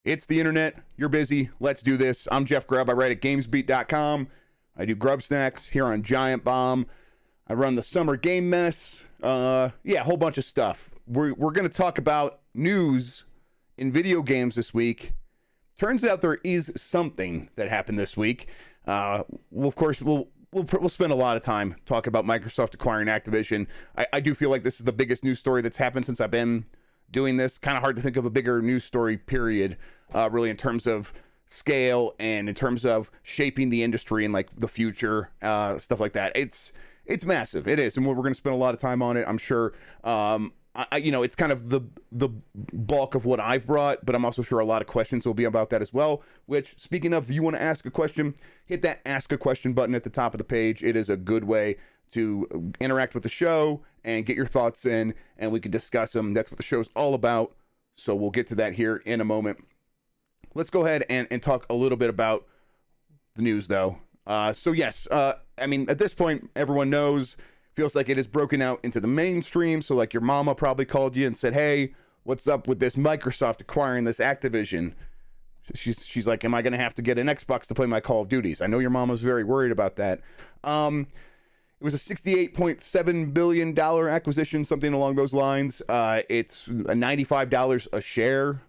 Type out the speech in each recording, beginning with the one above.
It's the internet. You're busy. Let's do this. I'm Jeff Grubb. I write at GamesBeat.com. I do GrubbSnax here on Giant Bomb. I run the Summer Game Mess. A whole bunch of stuff. We're going to talk about news in video games this week. Turns out there is something that happened this week. We'll spend a lot of time talking about Microsoft acquiring Activision. I do feel like this is the biggest news story that's happened since I've been doing this. Kind of hard to think of a bigger news story, period, really, in terms of scale and in terms of shaping the industry and like the future, stuff like that. It's massive. It is. And we're going to spend a lot of time on it, I'm sure. It's kind of the bulk of what I've brought, but I'm also sure a lot of questions will be about that as well, which, speaking of, if you want to ask a question, hit that ask a question button at the top of the page. It is a good way to interact with the show and get your thoughts in, and we can discuss them. That's what the show's all about. So we'll get to that here in a moment. Let's go ahead and talk a little bit about the news, though. At this point, everyone knows, feels like it is broken out into the mainstream. So like your mama probably called you and said, hey, what's up with this Microsoft acquiring this Activision? She's like, am I going to have to get an Xbox to play my Call of Duties? I know your mama's very worried about that. It was a $68.7 billion acquisition, something along those lines. It's $95 a share,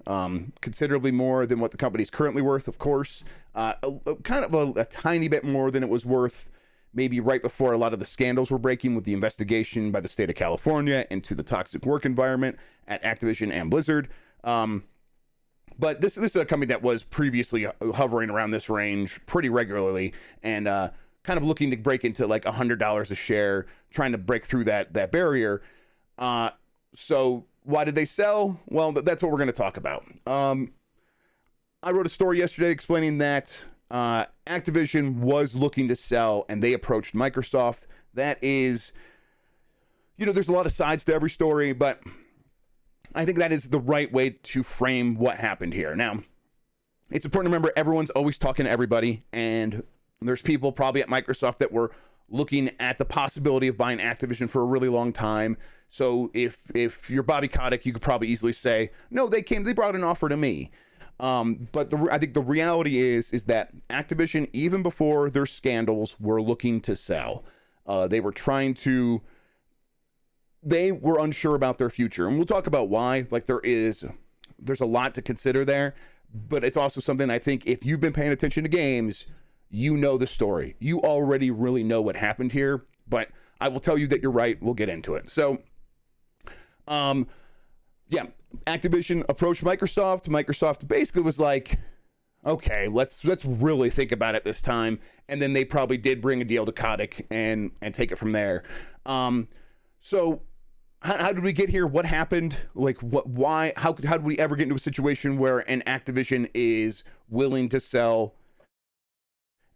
considerably more than what the company's currently worth, of course. Kind of a tiny bit more than it was worth maybe right before a lot of the scandals were breaking with the investigation by the state of California into the toxic work environment at Activision and Blizzard. But this is a company that was previously hovering around this range pretty regularly and kind of looking to break into like $100 a share, trying to break through that barrier. So why did they sell? Well, that's what we're going to talk about. I wrote a story yesterday explaining that Activision was looking to sell and they approached Microsoft. That is, there's a lot of sides to every story, but I think that is the right way to frame what happened here. Now, it's important to remember everyone's always talking to everybody, and there's people probably at Microsoft that were looking at the possibility of buying Activision for a really long time. So if you're Bobby Kotick, you could probably easily say, no, they brought an offer to me. But I think the reality is that Activision, even before their scandals, were looking to sell. They were unsure about their future. And we'll talk about why. Like there's a lot to consider there, but it's also something I think if you've been paying attention to games, you know the story. You already really know what happened here, but I will tell you that you're right. We'll get into it. So, Activision approached Microsoft. Microsoft basically was like, okay, let's really think about it this time. And then they probably did bring a deal to Kotick and take it from there. So how did we get here? What happened? Like why, how did we ever get into a situation where an Activision is willing to sell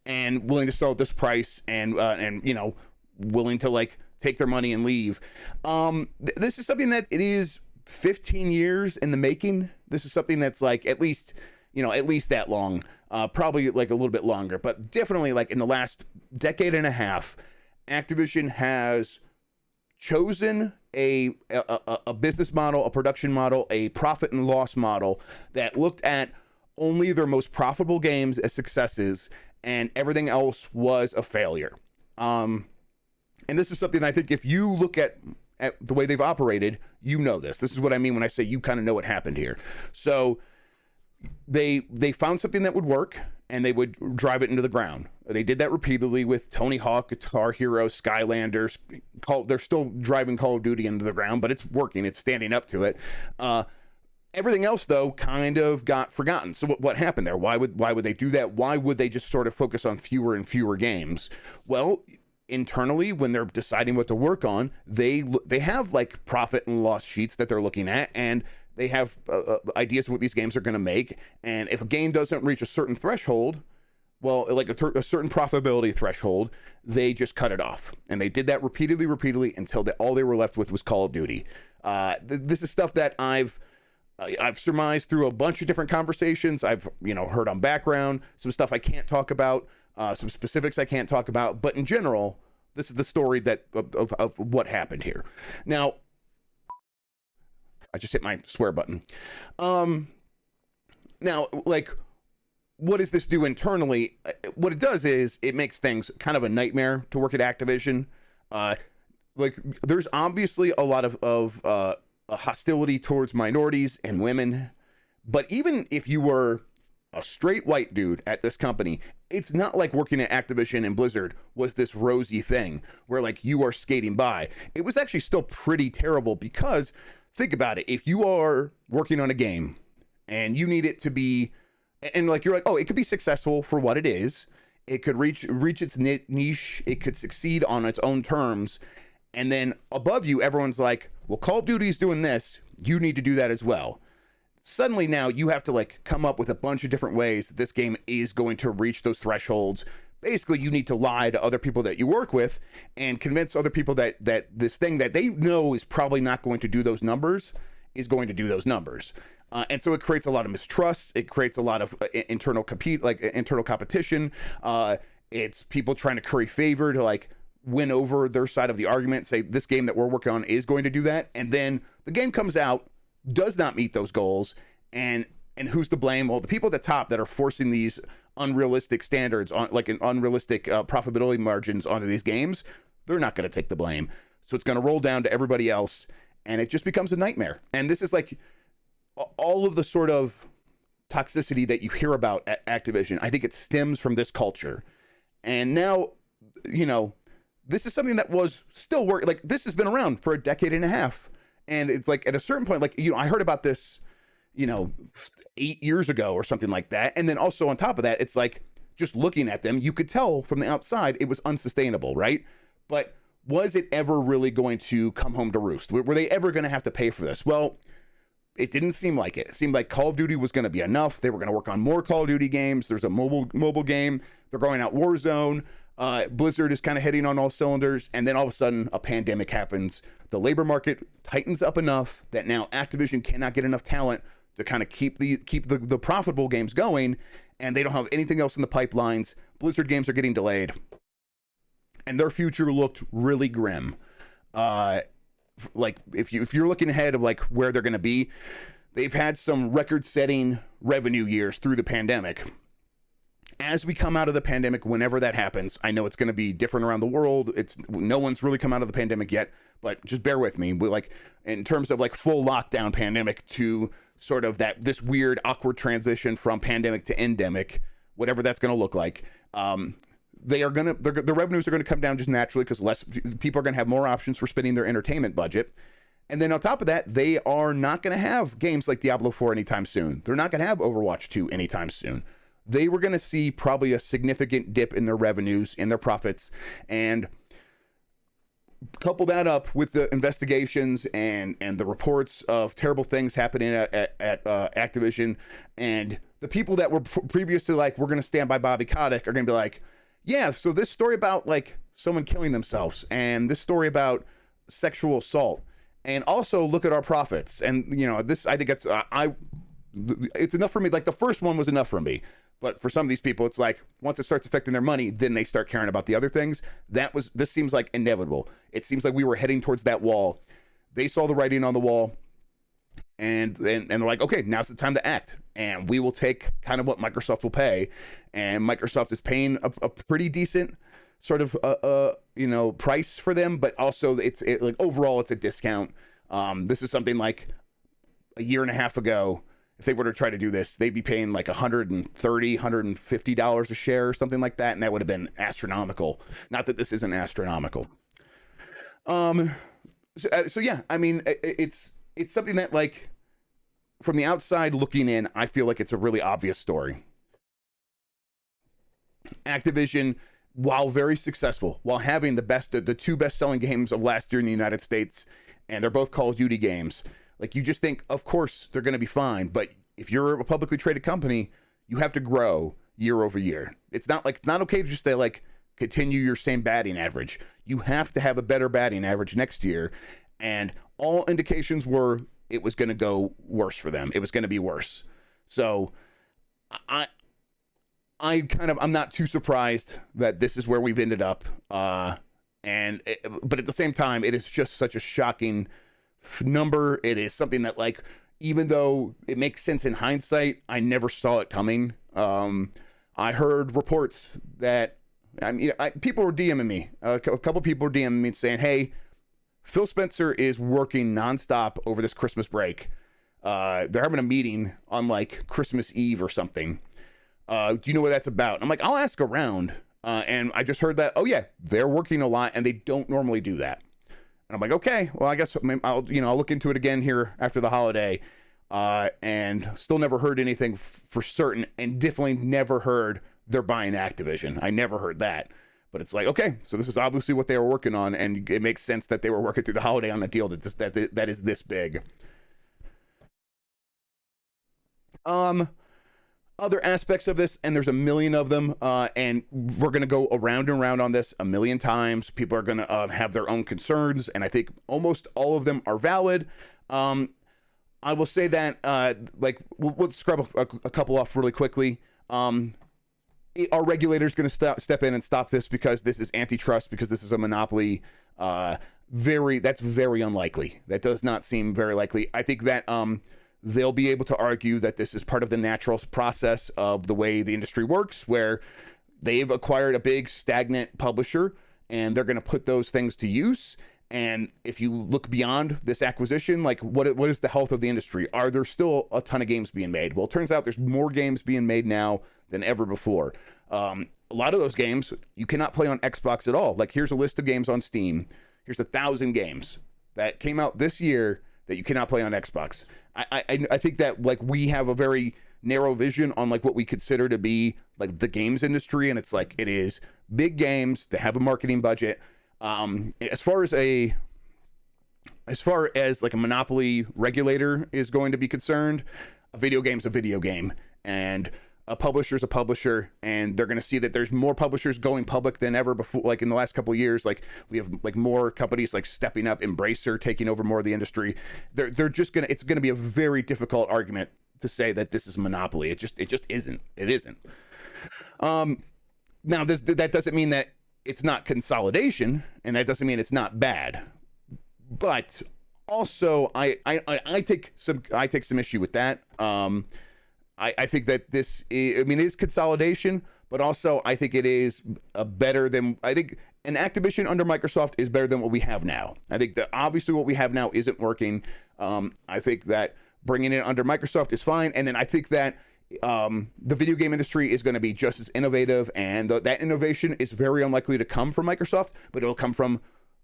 at this price and willing to like take their money and leave? This is something that it is 15 years in the making. This is something that's like at least that long, probably like a little bit longer, but definitely like in the last decade and a half, Activision has chosen a business model, a production model, a profit and loss model that looked at only their most profitable games as successes, and everything else was a failure. And this is something I think if you look at the way they've operated, this. This is what I mean when I say you kind of know what happened here. So they found something that would work, and they would drive it into the ground. They did that repeatedly with Tony Hawk, Guitar Hero, Skylanders. They're still driving Call of Duty into the ground, but it's working. It's standing up to it. Everything else, though, kind of got forgotten. So what happened there? Why would they do that? Why would they just sort of focus on fewer and fewer games? Well, internally, when they're deciding what to work on, they have like profit and loss sheets that they're looking at, and they have ideas of what these games are going to make. And if a game doesn't reach a certain threshold, well, like a certain profitability threshold, they just cut it off. And they did that repeatedly until all they were left with was Call of Duty. This is stuff that I've surmised through a bunch of different conversations. I've heard on background, some stuff I can't talk about, some specifics I can't talk about. But in general, this is the story of what happened here. Now, I just hit my swear button. Now, like, what does this do internally? What it does is it makes things kind of a nightmare to work at Activision. Like, there's obviously a lot of hostility towards minorities and women, but even if you were a straight white dude at this company, it's not like working at Activision and Blizzard was this rosy thing where like you are skating by. It was actually still pretty terrible, because think about it. If you are working on a game and you need it to be, and like you're like, oh, it could be successful for what it is. It could reach its niche. It could succeed on its own terms. And then above you, everyone's like, well, Call of Duty's doing this. You need to do that as well. Suddenly now you have to like come up with a bunch of different ways that this game is going to reach those thresholds. Basically, you need to lie to other people that you work with and convince other people that this thing that they know is probably not going to do those numbers is going to do those numbers. And so it creates a lot of mistrust. It creates a lot of internal competition. It's people trying to curry favor to like win over their side of the argument, say this game that we're working on is going to do that. And then the game comes out, does not meet those goals, and who's to blame? Well, the people at the top that are forcing these unrealistic standards on, like an unrealistic profitability margins onto these games, they're not going to take the blame. So it's going to roll down to everybody else, and it just becomes a nightmare. And this is like all of the sort of toxicity that you hear about at Activision. I think it stems from this culture. And now, you know, this is something that was still working. Like, this has been around for a decade and a half. And it's like at a certain point, like, you know, I heard about this, you know, 8 years ago or something like that. And then also on top of that, it's like just looking at them, you could tell from the outside it was unsustainable, right? But was it ever really going to come home to roost? Were they ever going to have to pay for this? Well, it didn't seem like it. It seemed like Call of Duty was going to be enough. They were going to work on more Call of Duty games. There's a mobile game. They're going out Warzone. Blizzard is kind of hitting on all cylinders, and then all of a sudden a pandemic happens. The labor market tightens up enough that now Activision cannot get enough talent to kind of keep the profitable games going, and they don't have anything else in the pipelines. Blizzard games are getting delayed, and their future looked really grim. Like if you're looking ahead of like where they're going to be, they've had some record-setting revenue years through the pandemic. As we come out of the pandemic, whenever that happens, I know it's going to be different around the world. No one's really come out of the pandemic yet, but just bear with me. We like in terms of like full lockdown pandemic to sort of this weird awkward transition from pandemic to endemic, whatever that's going to look like. The revenues are going to come down just naturally because less people are going to have more options for spending their entertainment budget. And then on top of that, they are not going to have games like Diablo 4 anytime soon. They're not going to have Overwatch 2 anytime soon. They were going to see probably a significant dip in their revenues, in their profits, and couple that up with the investigations and the reports of terrible things happening at Activision, and the people that were previously like, we're going to stand by Bobby Kotick are going to be like, yeah, so this story about like someone killing themselves and this story about sexual assault, and also look at our profits. And, you know, this, I think it's enough for me. Like the first one was enough for me. But for some of these people, it's like once it starts affecting their money, then they start caring about the other things. This seems like inevitable. It seems like we were heading towards that wall. They saw the writing on the wall, and they're like, okay, now's the time to act. And we will take kind of what Microsoft will pay. And Microsoft is paying a pretty decent sort of price for them, but also like overall it's a discount. This is something like a year and a half ago. If they were to try to do this, they'd be paying like $130, $150 a share or something like that, and that would have been astronomical. Not that this isn't astronomical. So yeah, I mean, it's something that, like, from the outside looking in, I feel like it's a really obvious story. Activision, while very successful, while having the two best-selling games of last year in the United States, and they're both Call of Duty games, like, you just think, of course, they're going to be fine. But if you're a publicly traded company, you have to grow year over year. It's not okay to just say, like, continue your same batting average. You have to have a better batting average next year. And all indications were it was going to go worse for them. It was going to be worse. So I'm not too surprised that this is where we've ended up. But at the same time, it is just such a shocking number. It is something that, like, even though it makes sense in hindsight, I never saw it coming. I heard reports that people were DMing me. A couple people were DMing me saying, "Hey, Phil Spencer is working nonstop over this Christmas break. They're having a meeting on like Christmas Eve or something. Do you know what that's about?" I'm like, "I'll ask around." And I just heard that, "Oh yeah, they're working a lot and they don't normally do that." And I'm like, "Okay, well, I guess I'll look into it again here after the holiday." And still never heard anything for certain, and definitely never heard they're buying Activision. I never heard that. But it's like, okay, so this is obviously what they were working on, and it makes sense that they were working through the holiday on a deal that is this big. Other aspects of this, and there's a million of them, and we're going to go around and around on this a million times. People are going to have their own concerns, and I think almost all of them are valid. I will say that, we'll scrub a couple off really quickly. Our regulator's going to step in and stop this because this is antitrust, because this is a monopoly. That's very unlikely. That does not seem very likely. I think that they'll be able to argue that this is part of the natural process of the way the industry works, where they've acquired a big stagnant publisher and they're going to put those things to use. And if you look beyond this acquisition, like what is the health of the industry? Are there still a ton of games being made? Well, it turns out there's more games being made now than ever before. A lot of those games you cannot play on Xbox at all. Like, here's a list of games on Steam. Here's 1,000 games that came out this year that you cannot play on Xbox. I think that like we have a very narrow vision on like what we consider to be like the games industry, and it's like it is big games that have a marketing budget. As far as like a monopoly regulator is going to be concerned, a video game's a video game, and a publisher's a publisher, and they're going to see that there's more publishers going public than ever before. Like in the last couple of years, like we have like more companies like stepping up, Embracer taking over more of the industry. They're just it's going to be a very difficult argument to say that this is a monopoly. It just isn't. It isn't. Now that doesn't mean that it's not consolidation, and that doesn't mean it's not bad. But also, I take some issue with that. I think that this it is consolidation, but also I think it is better than, I think an Activision under Microsoft is better than what we have now. I think that obviously what we have now isn't working. I think that bringing it under Microsoft is fine, and then I think that the video game industry is going to be just as innovative, and that innovation is very unlikely to come from Microsoft, but it'll come from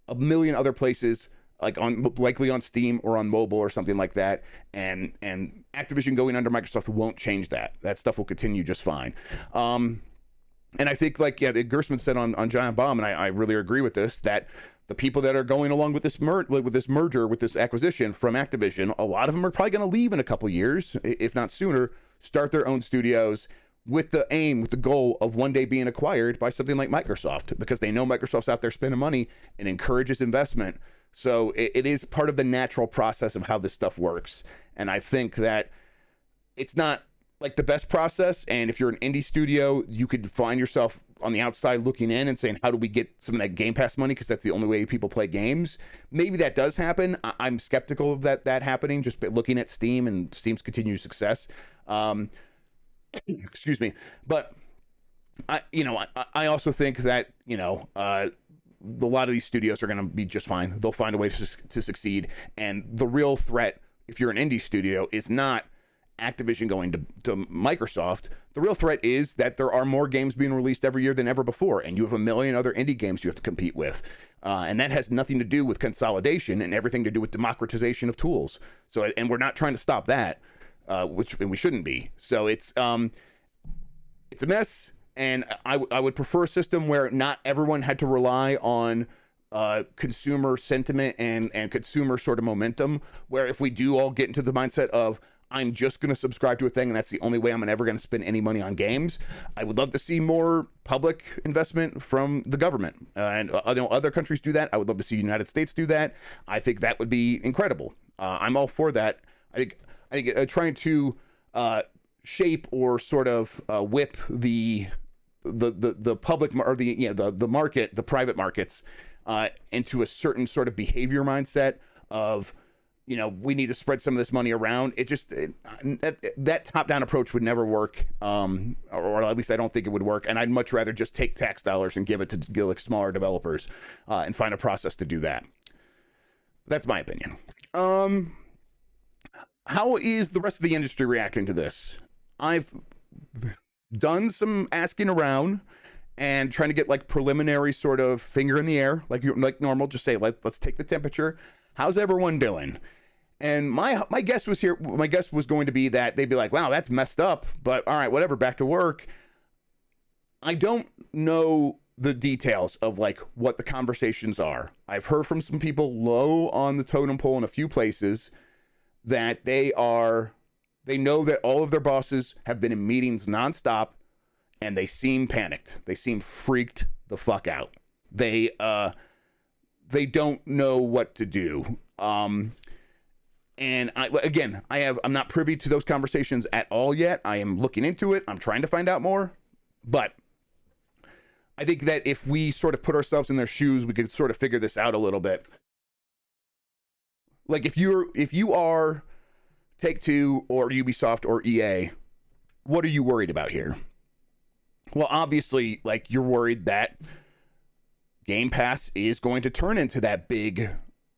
a million other places, likely on Steam or on mobile or something like that. And Activision going under Microsoft won't change that. That stuff will continue just fine. And I think Gersman said on Giant Bomb, and I really agree with this, that the people that are going along with this merger, with this acquisition from Activision, a lot of them are probably going to leave in a couple years, if not sooner, start their own studios with the goal of one day being acquired by something like Microsoft, because they know Microsoft's out there spending money and encourages investment. So it is part of the natural process of how this stuff works. And I think that it's not like the best process. And if you're an indie studio, you could find yourself on the outside looking in and saying, how do we get some of that Game Pass money? Because that's the only way people play games. Maybe that does happen. I'm skeptical of that happening, just looking at Steam and Steam's continued success. Excuse me. But I also think that, a lot of these studios are going to be just fine. They'll find a way to succeed. And the real threat, if you're an indie studio, is not Activision going to Microsoft. The real threat is that there are more games being released every year than ever before, and you have a million other indie games you have to compete with. And that has nothing to do with consolidation and everything to do with democratization of tools. So, and we're not trying to stop that, and we shouldn't be. So it's a mess. And I would prefer a system where not everyone had to rely on consumer sentiment and consumer sort of momentum, where if we do all get into the mindset of, I'm just going to subscribe to a thing and that's the only way I'm ever going to spend any money on games, I would love to see more public investment from the government. And other countries do that. I would love to see the United States do that. I think that would be incredible. I'm all for that. I think trying to shape or sort of whip the public or the market, the private markets, into a certain sort of behavior mindset of we need to spread some of this money around. That top-down approach would never work, or at least I don't think it would work. And I'd much rather just take tax dollars and give it to like smaller developers and find a process to do that. That's my opinion. How is the rest of the industry reacting to this? I've done some asking around and trying to get like preliminary sort of finger in the air, like normal. Just say, let's take the temperature. How's everyone doing? And my guess was going to be that they'd be like, wow, that's messed up, but all right, whatever, back to work. I don't know the details of like what the conversations are. I've heard from some people low on the totem pole in a few places that they know that all of their bosses have been in meetings nonstop and they seem panicked. They seem freaked the fuck out. They don't know what to do. And I'm not privy to those conversations at all yet. I am looking into it. I'm trying to find out more. But I think that if we sort of put ourselves in their shoes, we could sort of figure this out a little bit. Like if you are Take-Two or Ubisoft or EA, what are you worried about here? Well, obviously, like you're worried that Game Pass is going to turn into that big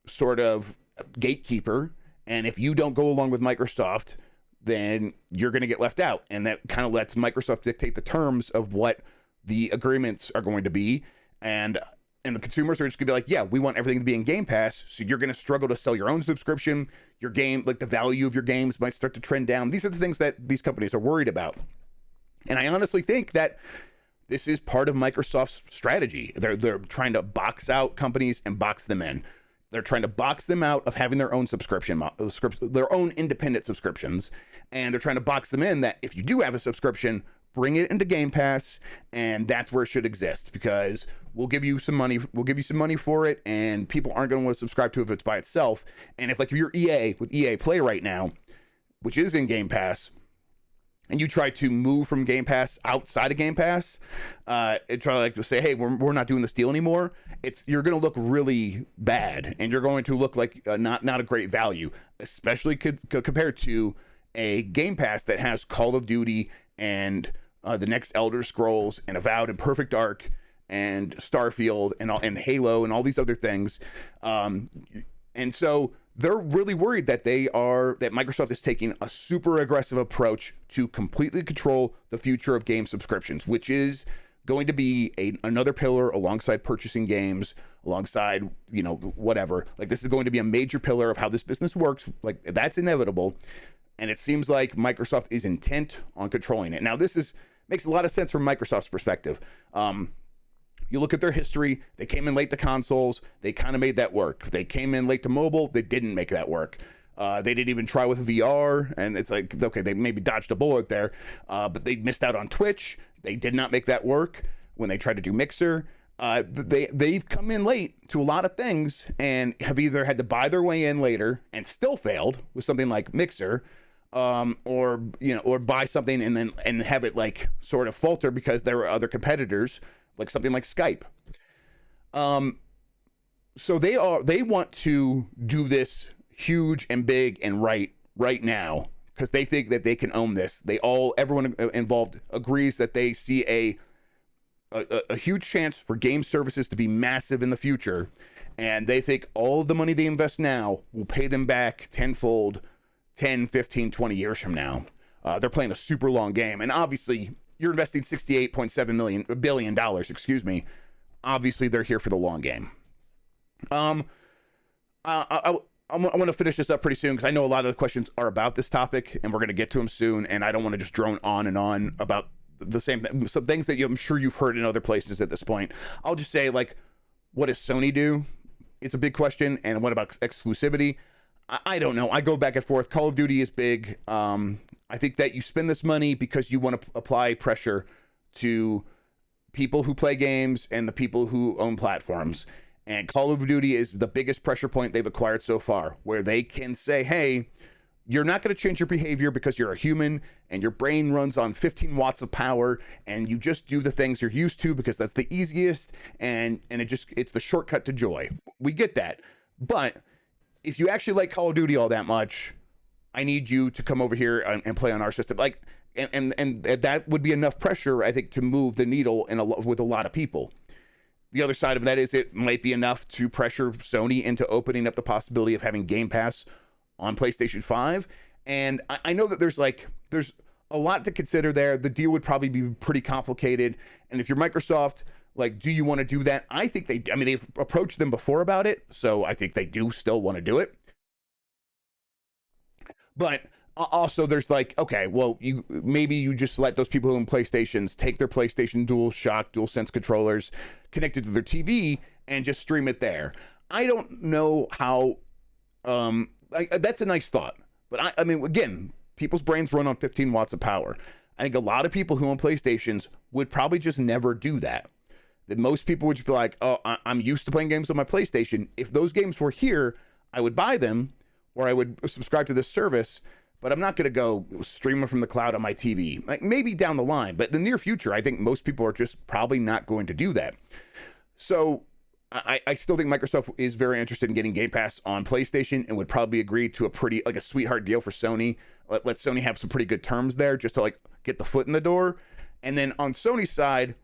sort of gatekeeper. And if you don't go along with Microsoft, then you're going to get left out. And that kind of lets Microsoft dictate the terms of what the agreements are going to be. And the consumers are just going to be like, yeah, we want everything to be in Game Pass. So you're going to struggle to sell your own subscription. Your game, like the value of your games might start to trend down. These are the things that these companies are worried about. And I honestly think that this is part of Microsoft's strategy. They're trying to box out companies and box them in. They're trying to box them out of having their own their own independent subscriptions. And they're trying to box them in that if you do have a subscription, bring it into Game Pass, and that's where it should exist, because we'll give you some money. We'll give you some money for it, and people aren't going to want to subscribe to it if it's by itself. And if you're EA with EA Play right now, which is in Game Pass, and you try to move from Game Pass outside of Game Pass, and try to say, hey, we're not doing this deal anymore, you're going to look really bad, and you're going to look like not a great value, especially compared to a Game Pass that has Call of Duty and the next Elder Scrolls and Avowed and Perfect Dark and Starfield and Halo and all these other things. And so they're really worried that Microsoft is taking a super aggressive approach to completely control the future of game subscriptions, which is going to be another pillar alongside purchasing games, alongside, whatever. Like, this is going to be a major pillar of how this business works. Like, that's inevitable. And it seems like Microsoft is intent on controlling it. Now, makes a lot of sense from Microsoft's perspective. You look at their history, they came in late to consoles, they kind of made that work. They came in late to mobile, they didn't make that work. They didn't even try with VR, and it's like, okay, they maybe dodged a bullet there, but they missed out on Twitch. They did not make that work when they tried to do Mixer. They've come in late to a lot of things and have either had to buy their way in later and still failed with something like Mixer, or buy something and have it like sort of falter because there were other competitors, like something like Skype. So they want to do this huge and big and right now because they think that they can own this. Everyone involved agrees that they see a huge chance for game services to be massive in the future, and they think all of the money they invest now will pay them back tenfold 10, 15, 20 years from now. They're playing a super long game, and obviously you're investing $68.7 billion, excuse me. Obviously they're here for the long game. I want to finish this up pretty soon because I know a lot of the questions are about this topic, and we're going to get to them soon, and I don't want to just drone on and on about the same thing, some things that I'm sure you've heard in other places at this point. I'll just say, like, what does Sony do? It's a big question. And what about exclusivity? I don't know. I go back and forth. Call of Duty is big. I think that you spend this money because you want to apply pressure to people who play games and the people who own platforms. And Call of Duty is the biggest pressure point they've acquired so far, where they can say, hey, you're not going to change your behavior because you're a human and your brain runs on 15 watts of power and you just do the things you're used to because that's the easiest, and it's the shortcut to joy. We get that. But if you actually like Call of Duty all that much, I need you to come over here and play on our system. Like, and that would be enough pressure, I think, to move the needle with a lot of people. The other side of that is it might be enough to pressure Sony into opening up the possibility of having Game Pass on PlayStation 5. And I know that there's a lot to consider there. The deal would probably be pretty complicated. And if you're Microsoft, like, do you want to do that? I think they've approached them before about it, so I think they do still want to do it. But also there's like, okay, well, maybe you just let those people who own PlayStations take their PlayStation DualSense controllers connected to their TV and just stream it there. I don't know how, that's a nice thought. But I mean, again, people's brains run on 15 watts of power. I think a lot of people who own PlayStations would probably just never do that. That most people would just be like, oh, I'm used to playing games on my PlayStation. If those games were here, I would buy them or I would subscribe to this service, but I'm not going to go stream them from the cloud on my TV. Like, maybe down the line, but in the near future, I think most people are just probably not going to do that. So I still think Microsoft is very interested in getting Game Pass on PlayStation and would probably agree to a sweetheart deal for Sony. Let Sony have some pretty good terms there just to like get the foot in the door. And then on Sony's side,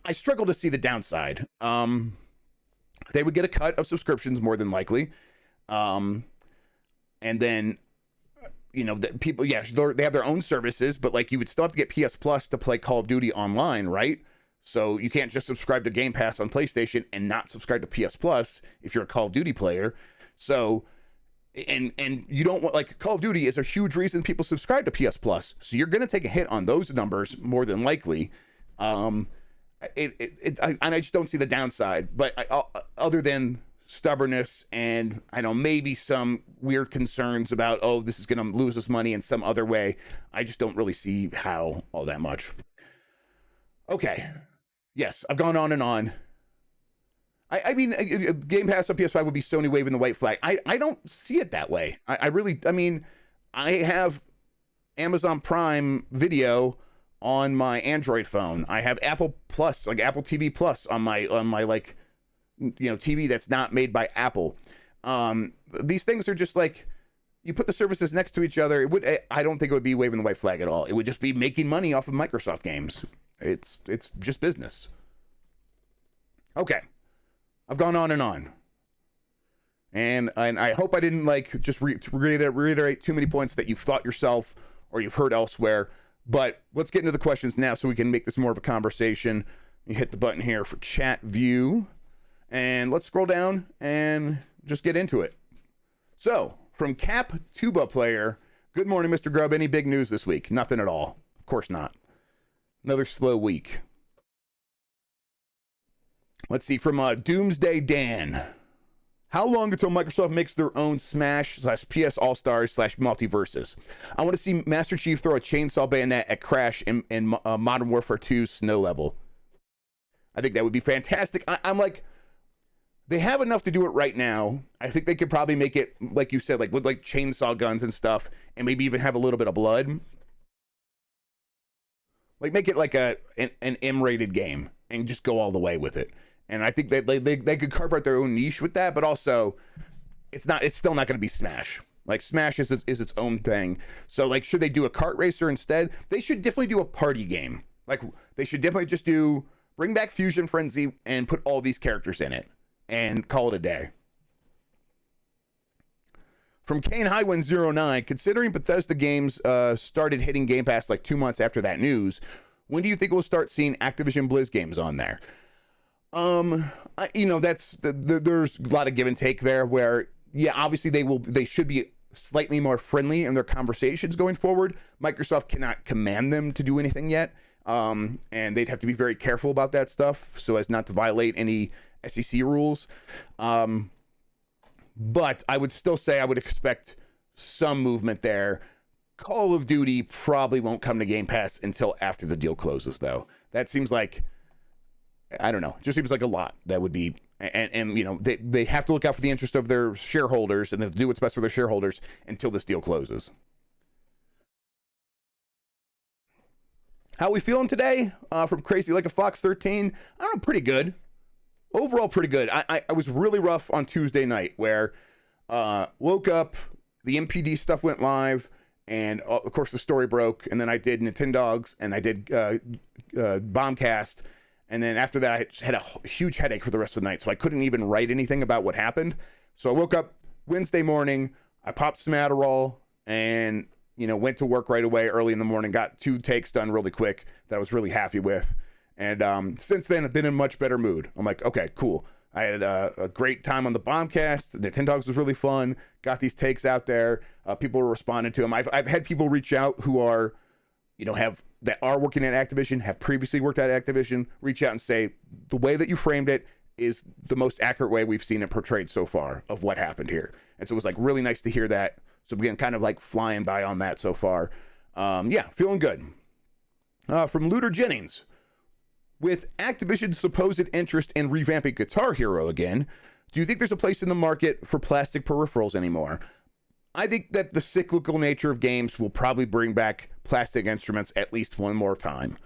I struggle to see the downside. They would get a cut of subscriptions more than likely. And then, the people, yeah, they have their own services, but like you would still have to get PS Plus to play Call of Duty online, right? So you can't just subscribe to Game Pass on PlayStation and not subscribe to PS Plus if you're a Call of Duty player. So, and you don't want, like, Call of Duty is a huge reason people subscribe to PS Plus. So you're going to take a hit on those numbers more than likely. I just don't see the downside, but other than stubbornness and maybe some weird concerns about, oh, this is going to lose us money in some other way, I just don't really see how all that much. Okay. Yes, I've gone on and on. I mean, Game Pass on PS5 would be Sony waving the white flag. I don't see it that way. I have Amazon Prime Video on my Android phone. I have Apple Plus, like Apple TV Plus on my like, TV that's not made by Apple. These things are just like, you put the services next to each other. I don't think it would be waving the white flag at all. It would just be making money off of Microsoft games. It's just business. Okay. I've gone on and on. And I hope I didn't just reiterate too many points that you've thought yourself or you've heard elsewhere. But let's get into the questions now so we can make this more of a conversation. You hit the button here for chat view. And let's scroll down and just get into it. So, from Cap Tuba Player, good morning, Mr. Grubb. Any big news this week? Nothing at all. Of course not. Another slow week. Let's see, from Doomsday Dan. How long until Microsoft makes their own Smash/PS All-Stars /Multiverses? I want to see Master Chief throw a chainsaw bayonet at Crash in Modern Warfare 2 snow level. I think that would be fantastic. I'm like, they have enough to do it right now. I think they could probably make it, like you said, like with like chainsaw guns and stuff, and maybe even have a little bit of blood. Like, make it like an M-rated game and just go all the way with it. And I think that they could carve out their own niche with that, but also it's still not going to be Smash. Like, Smash is its own thing. So, like, should they do a kart racer instead? They should definitely do a party game. Like, they should definitely just bring back Fusion Frenzy and put all these characters in it and call it a day. From Kane Highwind 09, considering Bethesda games started hitting Game Pass like 2 months after that news, when do you think we'll start seeing Activision Blizz games on there? There's a lot of give and take there where, yeah, obviously they should be slightly more friendly in their conversations going forward. Microsoft cannot command them to do anything yet. And they'd have to be very careful about that stuff so as not to violate any SEC rules. But I would still say I would expect some movement there. Call of Duty probably won't come to Game Pass until after the deal closes, though. That seems like, I don't know, just seems like a lot. That would be, and they have to look out for the interest of their shareholders and do what's best for their shareholders until this deal closes. How we feeling today? From Crazy Like a Fox 13, I don't know, pretty good. Overall, pretty good. I was really rough on Tuesday night where Woke up, the MPD stuff went live, and of course the story broke. And then I did Nintendogs, and I did Bombcast. And then after that, I just had a huge headache for the rest of the night, so I couldn't even write anything about what happened. So I woke up Wednesday morning, I popped some Adderall, and went to work right away early in the morning, got 2 takes done really quick that I was really happy with. And since then, I've been in a much better mood. I'm like, okay, cool. I had a great time on the Bombcast. The Nintendogs was really fun. Got these takes out there. People were responding to them. I've had people reach out who are, that are working at Activision, have previously worked at Activision, reach out and say, the way that you framed it is the most accurate way we've seen it portrayed so far of what happened here. And so it was like really nice to hear that. So we're kind of like flying by on that so far. Yeah, feeling good. From Looter Jennings. With Activision's supposed interest in revamping Guitar Hero again, do you think there's a place in the market for plastic peripherals anymore? I think that the cyclical nature of games will probably bring back plastic instruments at least one more time.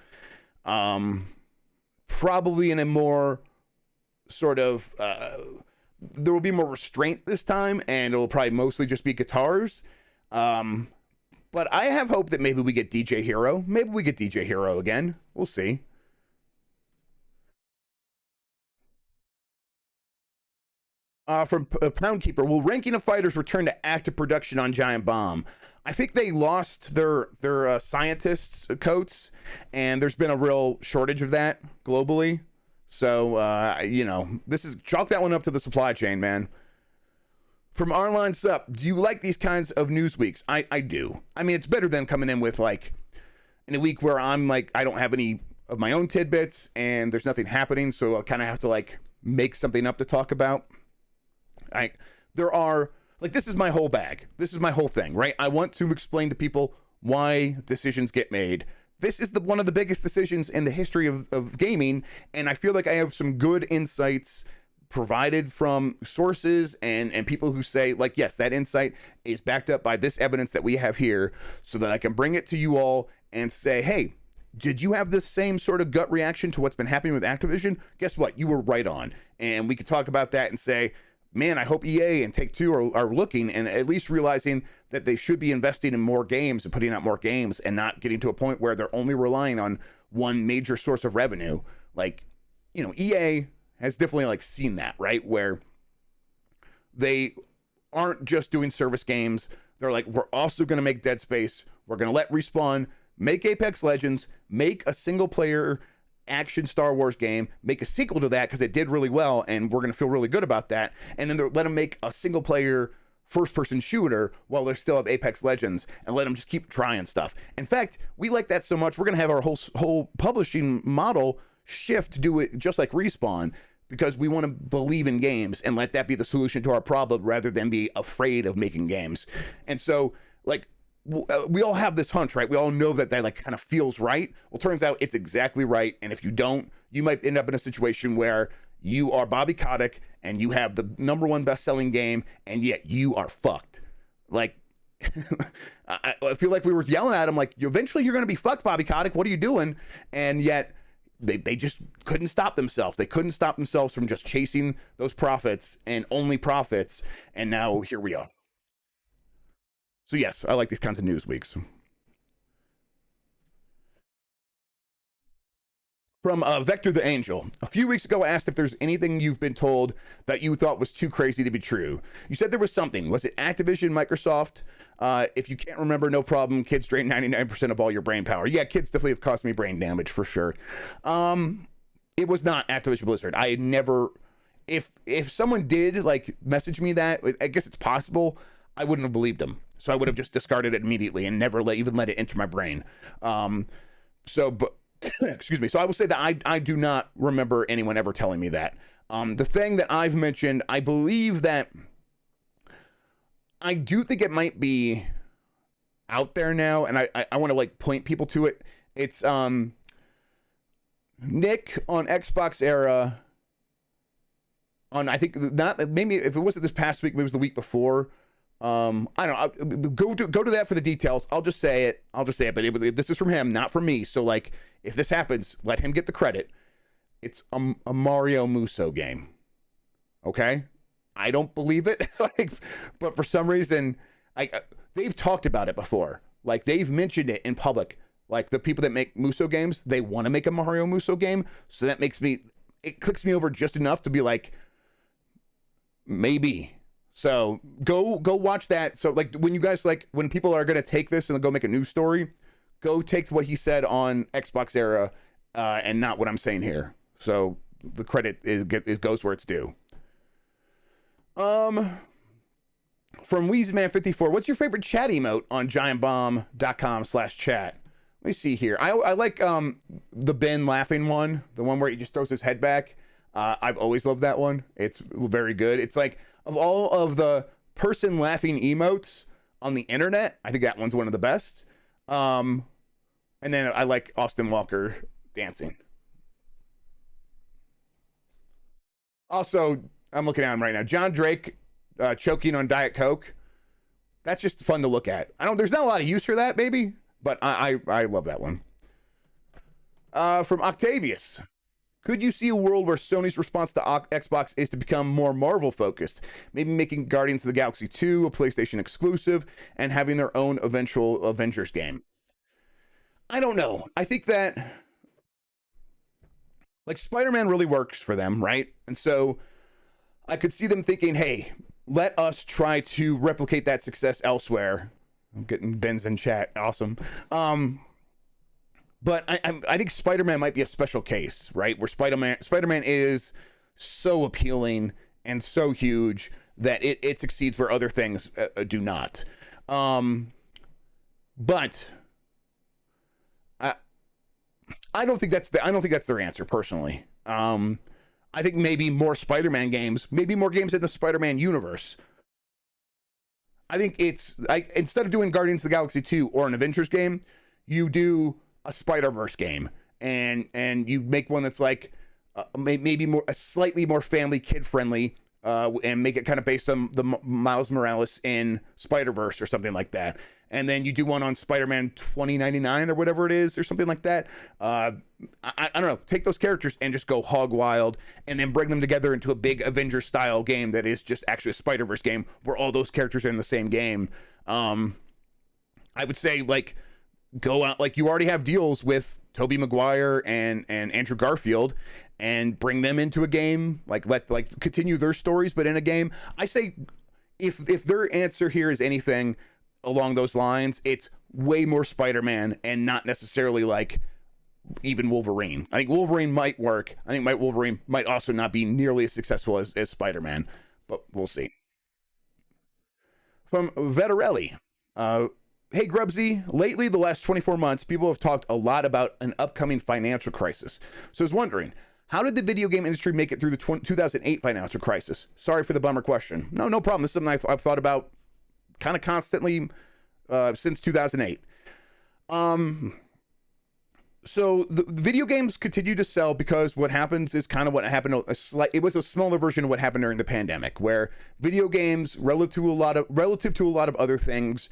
Probably in a more sort of, there will be more restraint this time, and it will probably mostly just be guitars. But I have hope that maybe we get DJ Hero. Maybe we get DJ Hero again. We'll see. From Poundkeeper, will Ranking of Fighters return to active production on Giant Bomb? I think they lost their scientists coats, and there's been a real shortage of that globally. So, this is chalk that one up to the supply chain, man. From Arline Sup, do you like these kinds of news weeks? I do. I mean, it's better than coming in with in a week where I'm I don't have any of my own tidbits and there's nothing happening. So I kind of have to make something up to talk about. This is my whole bag. This is my whole thing, right? I want to explain to people why decisions get made. This is one of the biggest decisions in the history of gaming, and I feel like I have some good insights provided from sources and people who say, yes, that insight is backed up by this evidence that we have here, so that I can bring it to you all and say, hey, did you have this same sort of gut reaction to what's been happening with Activision? Guess what? You were right on. And we could talk about that and say, man, I hope EA and Take-Two are looking and at least realizing that they should be investing in more games and putting out more games and not getting to a point where they're only relying on one major source of revenue. EA has definitely seen that, right? Where they aren't just doing service games. They're we're also going to make Dead Space. We're going to let Respawn make Apex Legends, make a single player action Star Wars game, make a sequel to that because it did really well and we're going to feel really good about that, and then let them make a single player first person shooter while they still have Apex Legends, and let them just keep trying stuff. In fact, we like that so much we're going to have our whole publishing model shift to do it just like Respawn, because we want to believe in games and let that be the solution to our problem rather than be afraid of making games. And so we all have this hunch, right? We all know that kind of feels right. Well, turns out it's exactly right. And if you don't, you might end up in a situation where you are Bobby Kotick and you have the #1 best-selling game, and yet you are fucked. I feel like we were yelling at him, eventually you're going to be fucked, Bobby Kotick. What are you doing? And yet they just couldn't stop themselves. They couldn't stop themselves from just chasing those profits and only profits. And now here we are. So yes, I like these kinds of news weeks. From Vector the Angel. A few weeks ago, I asked if there's anything you've been told that you thought was too crazy to be true. You said there was something. Was it Activision, Microsoft? If you can't remember, no problem. Kids drain 99% of all your brain power. Yeah, kids definitely have caused me brain damage for sure. It was not Activision Blizzard. I had never... If someone did message me that, I guess it's possible, I wouldn't have believed them. So I would have just discarded it immediately and never even let it enter my brain. Excuse me. So I will say that I do not remember anyone ever telling me that. The thing that I've mentioned, I believe that I do think it might be out there now, and I want to point people to it. It's Nick on Xbox Era on, I think, not maybe if it wasn't this past week, maybe it was the week before. I don't know. Go to that for the details. I'll just say it. But this is from him, not from me. So if this happens, let him get the credit. It's a Mario Muso game. Okay, I don't believe it. Like, but for some reason, they've talked about it before. Like, they've mentioned it in public. Like, the people that make Muso games, they want to make a Mario Muso game. So that makes it clicks me over just enough to be like, maybe. So go watch that. So like, when you guys, like, when people are going to take this and go make a news story, go take what he said on Xbox Era and not what I'm saying here. So the credit it goes where it's due. From Weezeman54, what's your favorite chat emote on giantbomb.com/chat? Let me see here. I like the Ben laughing one, the one where he just throws his head back. I've always loved that one. It's very good. It's like, of all of the person laughing emotes on the internet, I think that one's one of the best. And then I like Austin Walker dancing. Also, I'm looking at him right now. John Drake choking on Diet Coke. That's just fun to look at. There's not a lot of use for that, maybe, but I love that one. From Octavius. Could you see a world where Sony's response to Xbox is to become more Marvel focused? Maybe making Guardians of the Galaxy 2 a PlayStation exclusive and having their own eventual Avengers game. I don't know. I think that, like, Spider-Man really works for them, right? And so I could see them thinking, hey, let us try to replicate that success elsewhere. I'm getting Ben's in chat. Awesome. But I think Spider-Man might be a special case, right? Where Spider-Man is so appealing and so huge that it succeeds where other things do not. But I don't think that's their answer personally. I think maybe more Spider-Man games, maybe more games in the Spider-Man universe. I think instead of doing Guardians of the Galaxy 2 or an Avengers game, you do a Spider-Verse game, and you make one that's like maybe slightly more family kid friendly, and make it kind of based on the Miles Morales in Spider-Verse or something like that. And then you do one on Spider-Man 2099 or whatever it is, or something like that. I don't know. Take those characters and just go hog wild, and then bring them together into a big Avengers style game that is just actually a Spider-Verse game where all those characters are in the same game. I would say, like, go out, like, you already have deals with Tobey Maguire and Andrew Garfield, and bring them into a game. Like, continue their stories, but in a game. I say, if their answer here is anything along those lines, it's way more Spider-Man and not necessarily like even Wolverine. I think Wolverine might work. I think Wolverine might also not be nearly as successful as Spider-Man, but we'll see. From Vetterelli. Hey Grubsy, lately the last 24 months, people have talked a lot about an upcoming financial crisis. So I was wondering, how did the video game industry make it through the 2008 financial crisis? Sorry for the bummer question. No problem. This is something I've thought about kind of constantly since 2008. So the video games continue to sell because what happens is kind of what happened. It was a smaller version of what happened during the pandemic, where video games, relative to a lot of other things,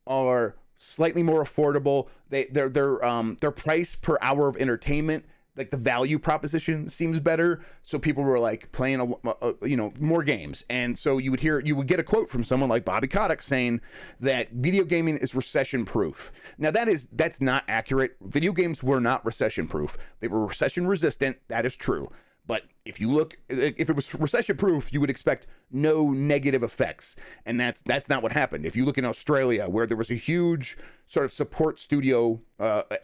are slightly more affordable. Their price per hour of entertainment, like the value proposition, seems better. So people were like playing more games, and so you would get a quote from someone like Bobby Kotick saying that video gaming is recession proof. Now that's not accurate. Video games were not recession proof. They were recession resistant. That is true. But if it was recession proof, you would expect no negative effects. And that's not what happened. If you look in Australia, where there was a huge sort of support studio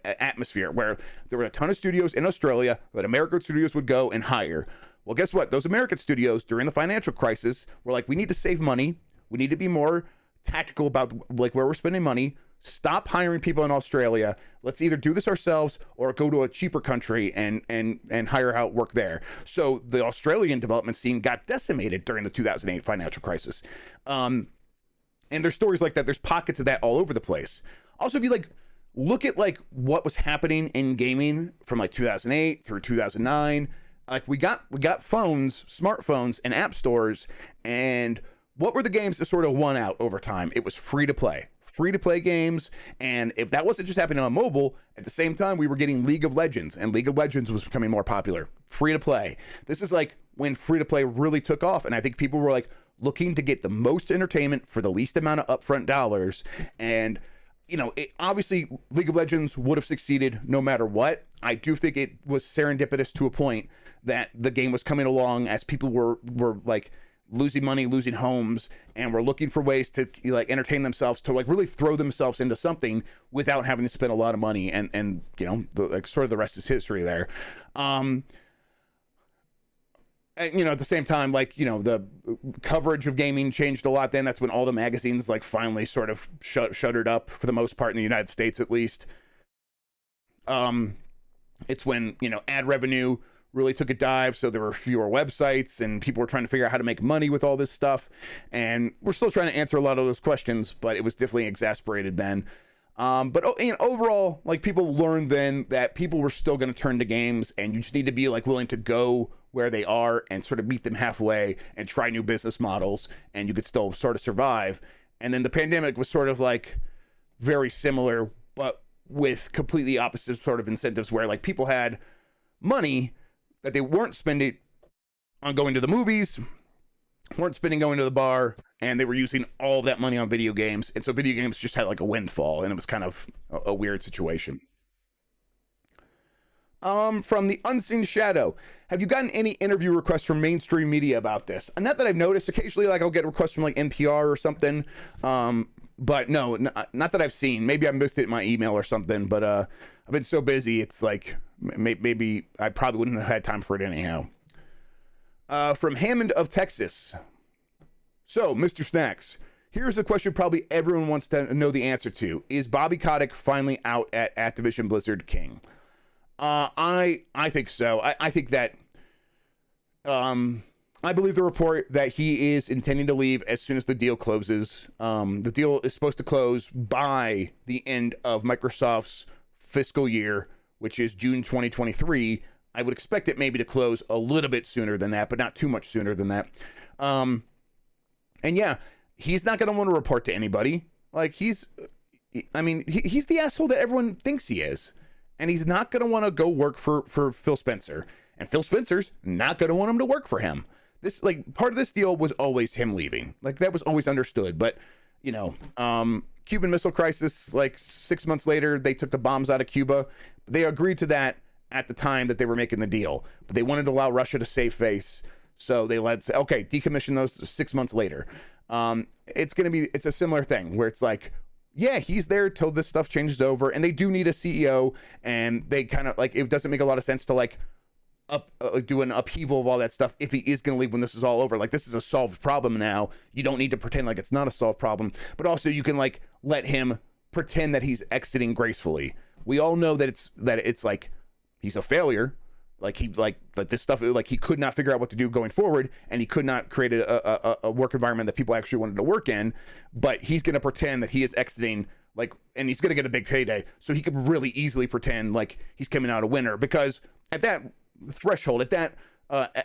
atmosphere, where there were a ton of studios in Australia that American studios would go and hire. Well, guess what? Those American studios during the financial crisis were like, we need to save money. We need to be more tactical about like where we're spending money. Stop hiring people in Australia. Let's either do this ourselves or go to a cheaper country and hire out work there. So the Australian development scene got decimated during the 2008 financial crisis. And there's stories like that. There's pockets of that all over the place. Also, if you look at what was happening in gaming from 2008 through 2009, we got phones, smartphones, and app stores. And what were the games that sort of won out over time? It was free to play games. And if that wasn't just happening on mobile, at the same time, we were getting League of Legends, and League of Legends was becoming more popular. Free to play. This is when free to play really took off. And I think people were looking to get the most entertainment for the least amount of upfront dollars. And, obviously League of Legends would have succeeded no matter what. I do think it was serendipitous to a point that the game was coming along as people were like losing money, losing homes, and were looking for ways to like entertain themselves, to like really throw themselves into something without having to spend a lot of money. And sort of the rest is history there. And, at the same time, the coverage of gaming changed a lot then. That's when all the magazines like finally sort of shuttered up, for the most part, in the United States at least. It's when, ad revenue really took a dive, so there were fewer websites and people were trying to figure out how to make money with all this stuff. And we're still trying to answer a lot of those questions, but it was definitely exasperated then. But overall, like, people learned then that people were still going to turn to games, and you just need to be like willing to go where they are and sort of meet them halfway and try new business models, and you could still sort of survive. And then the pandemic was sort of like very similar, but with completely opposite sort of incentives, where like people had money that they weren't spending on going to the movies, weren't spending going to the bar, and they were using all of that money on video games. And so video games just had like a windfall, and it was kind of a weird situation. From the Unseen Shadow, have you gotten any interview requests from mainstream media about this? And not that I've noticed. Occasionally, like, I'll get requests from like NPR or something. But no, not that I've seen. Maybe I missed it in my email or something, but I've been so busy, it's like maybe I probably wouldn't have had time for it anyhow. From Hammond of Texas. So, Mr. Snacks, here's a question probably everyone wants to know the answer to. Is Bobby Kotick finally out at Activision Blizzard King? I think so. I think that I believe the report that he is intending to leave as soon as the deal closes. The deal is supposed to close by the end of Microsoft's fiscal year, which is June 2023. I would expect it maybe to close a little bit sooner than that, but not too much sooner than that. And yeah, he's not going to want to report to anybody. Like, he's the asshole that everyone thinks he is. And he's not going to want to go work for Phil Spencer. And Phil Spencer's not going to want him to work for him. This, like, part of this deal was always him leaving. Like, that was always understood. But, Cuban Missile Crisis, like 6 months later, they took the bombs out of Cuba. They agreed to that at the time that they were making the deal. But they wanted to allow Russia to save face. So they decommission those 6 months later. It's a similar thing where it's like, yeah, he's there till this stuff changes over, and they do need a CEO, and they kind of like, it doesn't make a lot of sense to like do an upheaval of all that stuff if he is going to leave when this is all over. Like, this is a solved problem now. You don't need to pretend like it's not a solved problem, but also you can like let him pretend that he's exiting gracefully. We all know that it's like he's a failure. Like this stuff, like he could not figure out what to do going forward, and he could not create a work environment that people actually wanted to work in. But he's going to pretend that he is exiting, like, and he's going to get a big payday, so he could really easily pretend like he's coming out a winner. Because at that threshold, at that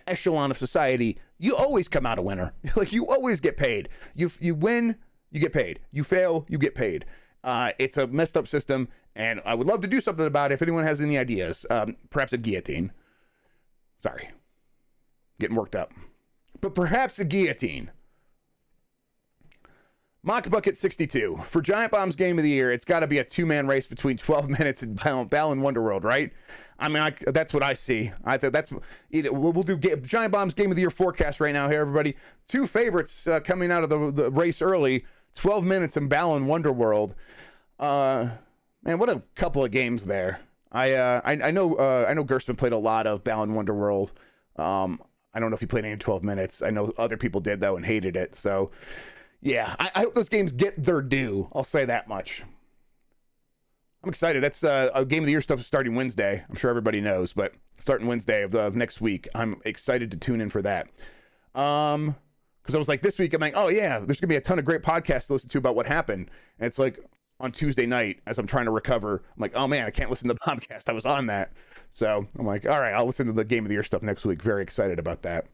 echelon of society, you always come out a winner. Like, you always get paid. You win, you get paid. You fail, you get paid. It's a messed up system, and I would love to do something about it. If anyone has any ideas, perhaps a guillotine. Sorry, getting worked up. But perhaps a guillotine. Mock Bucket 62. For Giant Bomb's Game of the Year, it's got to be a two-man race between 12 Minutes and Balan Wonderworld, right? I mean, that's what I see. I think that's... We'll do Giant Bomb's Game of the Year forecast right now here, everybody. Two favorites coming out of the race early. 12 Minutes and Balan Wonderworld. Man, what a couple of games there. I know Gerstmann played a lot of Balan Wonderworld. I don't know if he played any 12 Minutes. I know other people did, though, and hated it. So, yeah, I hope those games get their due. I'll say that much. I'm excited. That's a Game of the Year stuff is starting Wednesday. I'm sure everybody knows, but starting Wednesday of next week. I'm excited to tune in for that. Because I was like, this week, I'm like, oh, yeah, there's going to be a ton of great podcasts to listen to about what happened. And it's like, on Tuesday night, as I'm trying to recover, I'm like, oh man, I can't listen to the podcast. I was on that. So I'm like, all right, I'll listen to the Game of the Year stuff next week. Very excited about that.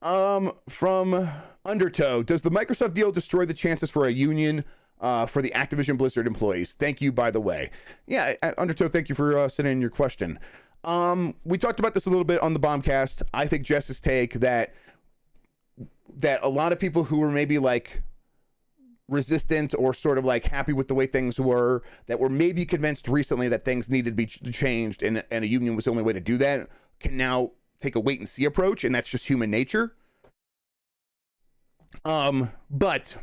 From Undertow, does the Microsoft deal destroy the chances for a union for the Activision Blizzard employees? Thank you, by the way. Yeah, Undertow, thank you for sending in your question. We talked about this a little bit on the Bombcast. I think Jess's take that that a lot of people who were maybe like resistant or sort of like happy with the way things were, that were maybe convinced recently that things needed to be changed and a union was the only way to do that, can now take a wait and see approach, and that's just human nature. But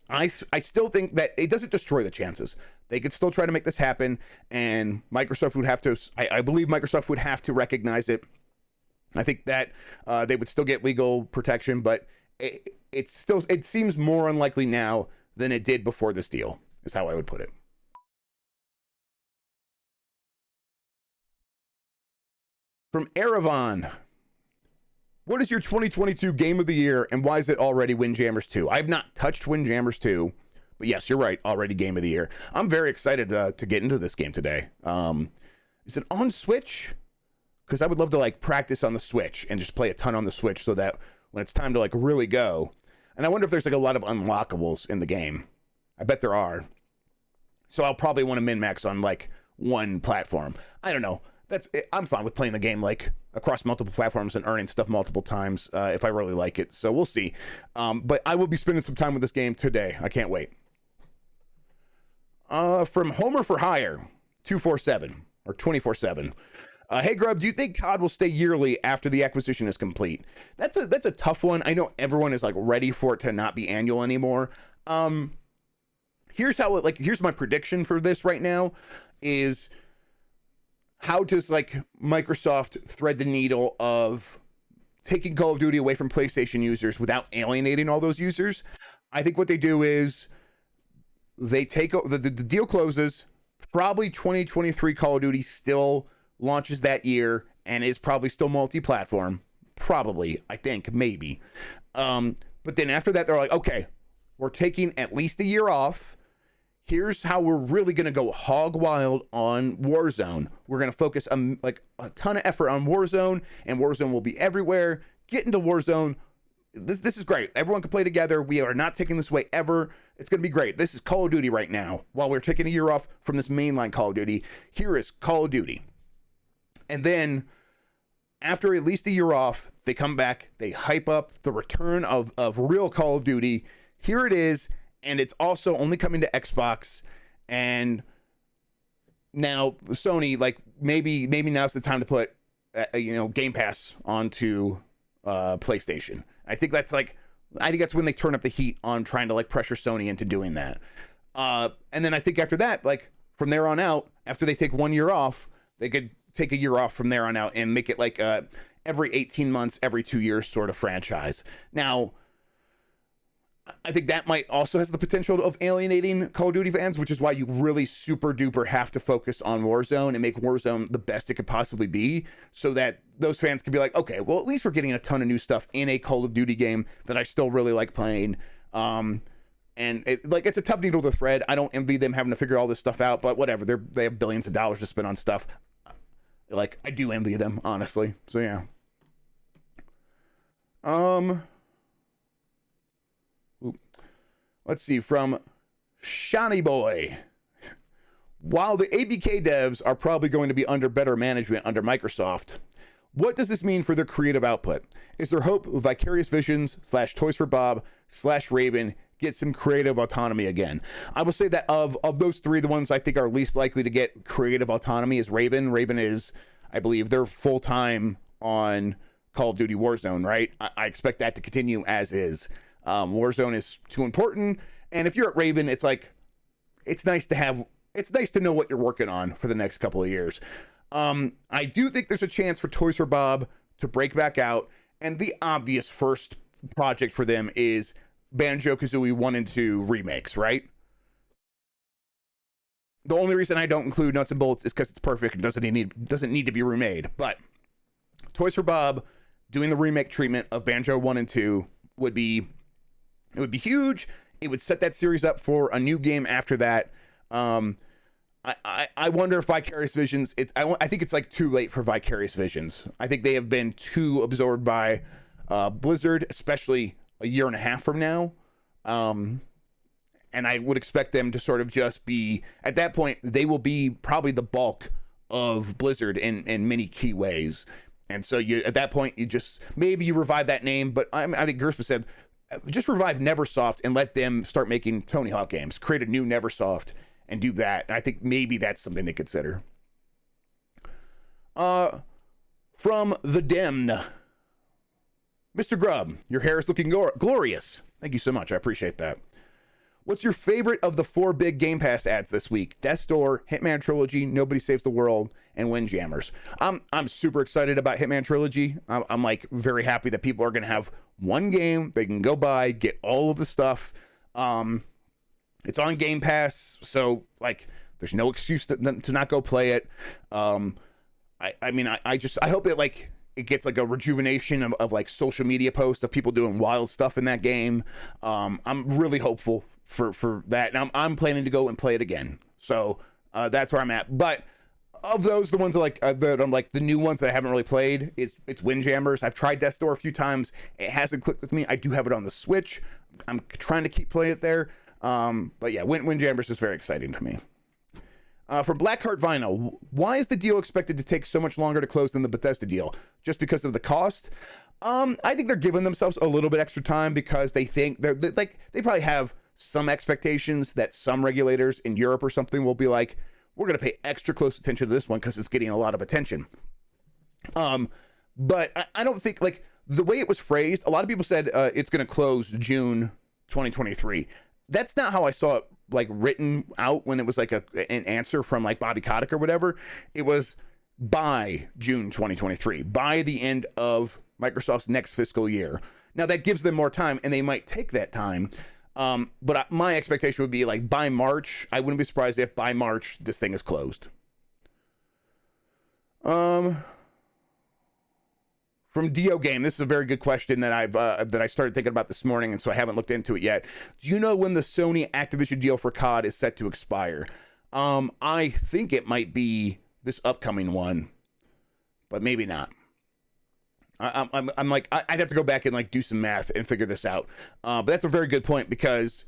I still think that it doesn't destroy the chances. They could still try to make this happen, and Microsoft would have to, I believe Microsoft would have to recognize it. I think that they would still get legal protection, but it seems more unlikely now than it did before this deal, is how I would put it. From Erevan, what is your 2022 game of the year, and why is it already Windjammers 2? I've not touched Windjammers 2, but yes, you're right, already game of the year. I'm very excited to get into this game today. Is it on Switch? Because I would love to like practice on the Switch and just play a ton on the Switch so that when it's time to like really go. And I wonder if there's like a lot of unlockables in the game. I bet there are. So I'll probably want to min-max on like one platform. I don't know. I'm fine with playing the game like across multiple platforms and earning stuff multiple times if I really like it. So we'll see. But I will be spending some time with this game today. I can't wait. From Homer for Hire, 247 or 24/7. Hey Grubb, do you think COD will stay yearly after the acquisition is complete? That's a tough one. I know everyone is like ready for it to not be annual anymore. Here's my prediction for this right now is, how does like Microsoft thread the needle of taking Call of Duty away from PlayStation users without alienating all those users? I think what they do is they take the deal closes, probably 2023 Call of Duty still launches that year and is probably still multi-platform. Probably, I think, maybe. But then after that, they're like, okay, we're taking at least a year off. Here's how we're really going to go hog wild on Warzone. We're going to focus like a ton of effort on Warzone, and Warzone will be everywhere. Get into Warzone. This is great. Everyone can play together. We are not taking this away ever. It's going to be great. This is Call of Duty right now. While we're taking a year off from this mainline Call of Duty, here is Call of Duty. And then after at least a year off, they come back, they hype up the return of real Call of Duty. Here it is. And it's also only coming to Xbox, and now Sony, like maybe now's the time to put Game Pass onto PlayStation. I think that's when they turn up the heat on trying to like pressure Sony into doing that. And then I think after that, like from there on out, after they take 1 year off, they could take a year off from there on out and make it like every 18 months, every 2 years sort of franchise. Now, I think that might also has the potential of alienating Call of Duty fans, which is why you really super duper have to focus on Warzone and make Warzone the best it could possibly be, so that those fans can be like, okay, well, at least we're getting a ton of new stuff in a Call of Duty game that I still really like playing. And it's a tough needle to thread. I don't envy them having to figure all this stuff out, but whatever. They have billions of dollars to spend on stuff. Like, I do envy them, honestly. So yeah. Let's see, from Shiny Boy. While the ABK devs are probably going to be under better management under Microsoft, what does this mean for their creative output? Is there hope Vicarious Visions / Toys for Bob / Raven get some creative autonomy again? I will say that of those three, the ones I think are least likely to get creative autonomy is Raven. Raven is, I believe, they're full-time on Call of Duty Warzone, right? I expect that to continue as is. Warzone is too important, and if you're at Raven, it's like it's nice to know what you're working on for the next couple of years. I do think there's a chance for Toys for Bob to break back out, and the obvious first project for them is Banjo-Kazooie 1 and 2 remakes, right? The only reason I don't include Nuts and Bolts is because it's perfect and doesn't need to be remade. But Toys for Bob doing the remake treatment of Banjo 1 and 2 would be huge. It would set that series up for a new game after that. I wonder if Vicarious Visions, I think it's like too late for Vicarious Visions. I think they have been too absorbed by Blizzard, especially a year and a half from now. And I would expect them to sort of just be, at that point, they will be probably the bulk of Blizzard in many key ways. And so you, at that point, you just, maybe you revive that name, but I think Gerstmann said, just revive Neversoft and let them start making Tony Hawk games. Create a new Neversoft and do that. And I think maybe that's something to consider. From the Den, Mr. Grubb, your hair is looking glorious. Thank you so much. I appreciate that. What's your favorite of the 4 big Game Pass ads this week? Death's Door, Hitman Trilogy, Nobody Saves the World, and Windjammers. I'm super excited about Hitman Trilogy. I'm like very happy that people are going to have one game they can go buy, get all of the stuff. It's on Game Pass, so like there's no excuse to not go play it. I mean, I hope that like it gets like a rejuvenation of like social media posts of people doing wild stuff in that game. I'm really hopeful for that. And I'm planning to go and play it again. So that's where I'm at. But of those, the ones that I'm like the new ones that I haven't really played, it's Windjammers. I've tried Death's Door a few times. It hasn't clicked with me. I do have it on the Switch. I'm trying to keep playing it there. But yeah, Windjammers is very exciting to me. From Blackheart Vinyl, why is the deal expected to take so much longer to close than the Bethesda deal? Just because of the cost? I think they're giving themselves a little bit extra time because they think they probably have some expectations that some regulators in Europe or something will be like, we're going to pay extra close attention to this one because it's getting a lot of attention. But I don't think, like, the way it was phrased, a lot of people said it's going to close June 2023. That's not how I saw it, like, written out when it was like an answer from like Bobby Kotick or whatever. It was by June 2023, by the end of Microsoft's next fiscal year. Now that gives them more time, and they might take that time. But my expectation would be like by March. I wouldn't be surprised if by March this thing is closed. From Dio Game, this is a very good question that I started thinking about this morning, and so I haven't looked into it yet. Do you know when the Sony Activision deal for COD is set to expire? I think it might be this upcoming one, but maybe not. I'm like, I'd have to go back and like do some math and figure this out. But that's a very good point because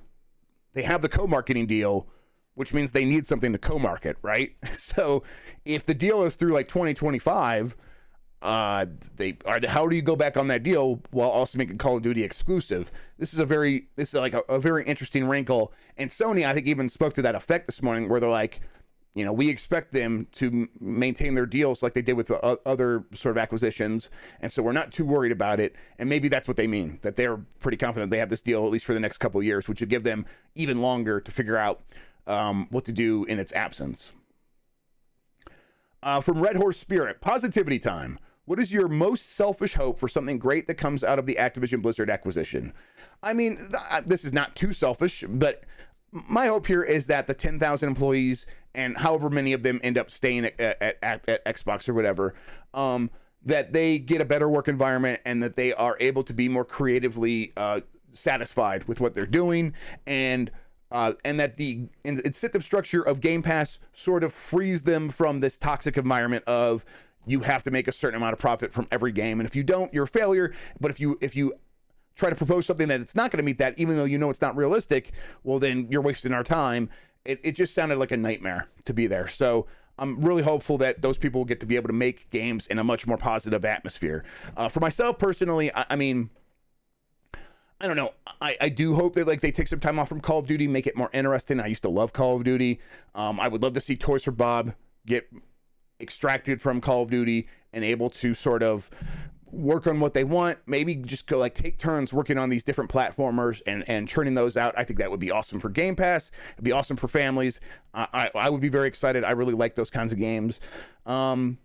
they have the co-marketing deal, which means they need something to co-market, right? So if the deal is through like 2025, how do you go back on that deal while also making Call of Duty exclusive? This is a very interesting wrinkle. And Sony, I think, even spoke to that effect this morning, where they're like, you know, we expect them to maintain their deals like they did with other sort of acquisitions, and so we're not too worried about it. And maybe that's what they mean, that they're pretty confident they have this deal at least for the next couple of years, which would give them even longer to figure out what to do in its absence. From Red Horse Spirit, positivity time. What is your most selfish hope for something great that comes out of the Activision Blizzard acquisition? I mean, this is not too selfish, but my hope here is that the 10,000 employees and however many of them end up staying at Xbox or whatever, that they get a better work environment and that they are able to be more creatively satisfied with what they're doing, and that the incentive structure of Game Pass sort of frees them from this toxic environment of you have to make a certain amount of profit from every game, and if you don't, you're a failure. But if you try to propose something that it's not going to meet that, even though you know it's not realistic, well, then you're wasting our time. It just sounded like a nightmare to be there. So I'm really hopeful that those people will get to be able to make games in a much more positive atmosphere. For myself personally, I mean, I don't know. I do hope that like they take some time off from Call of Duty, make it more interesting. I used to love Call of Duty. I would love to see Toys for Bob get extracted from Call of Duty and able to sort of work on what they want, maybe just go like take turns working on these different platformers and churning those out. I think that would be awesome for Game Pass. It'd be awesome for families. I would be very excited. I really like those kinds of games. And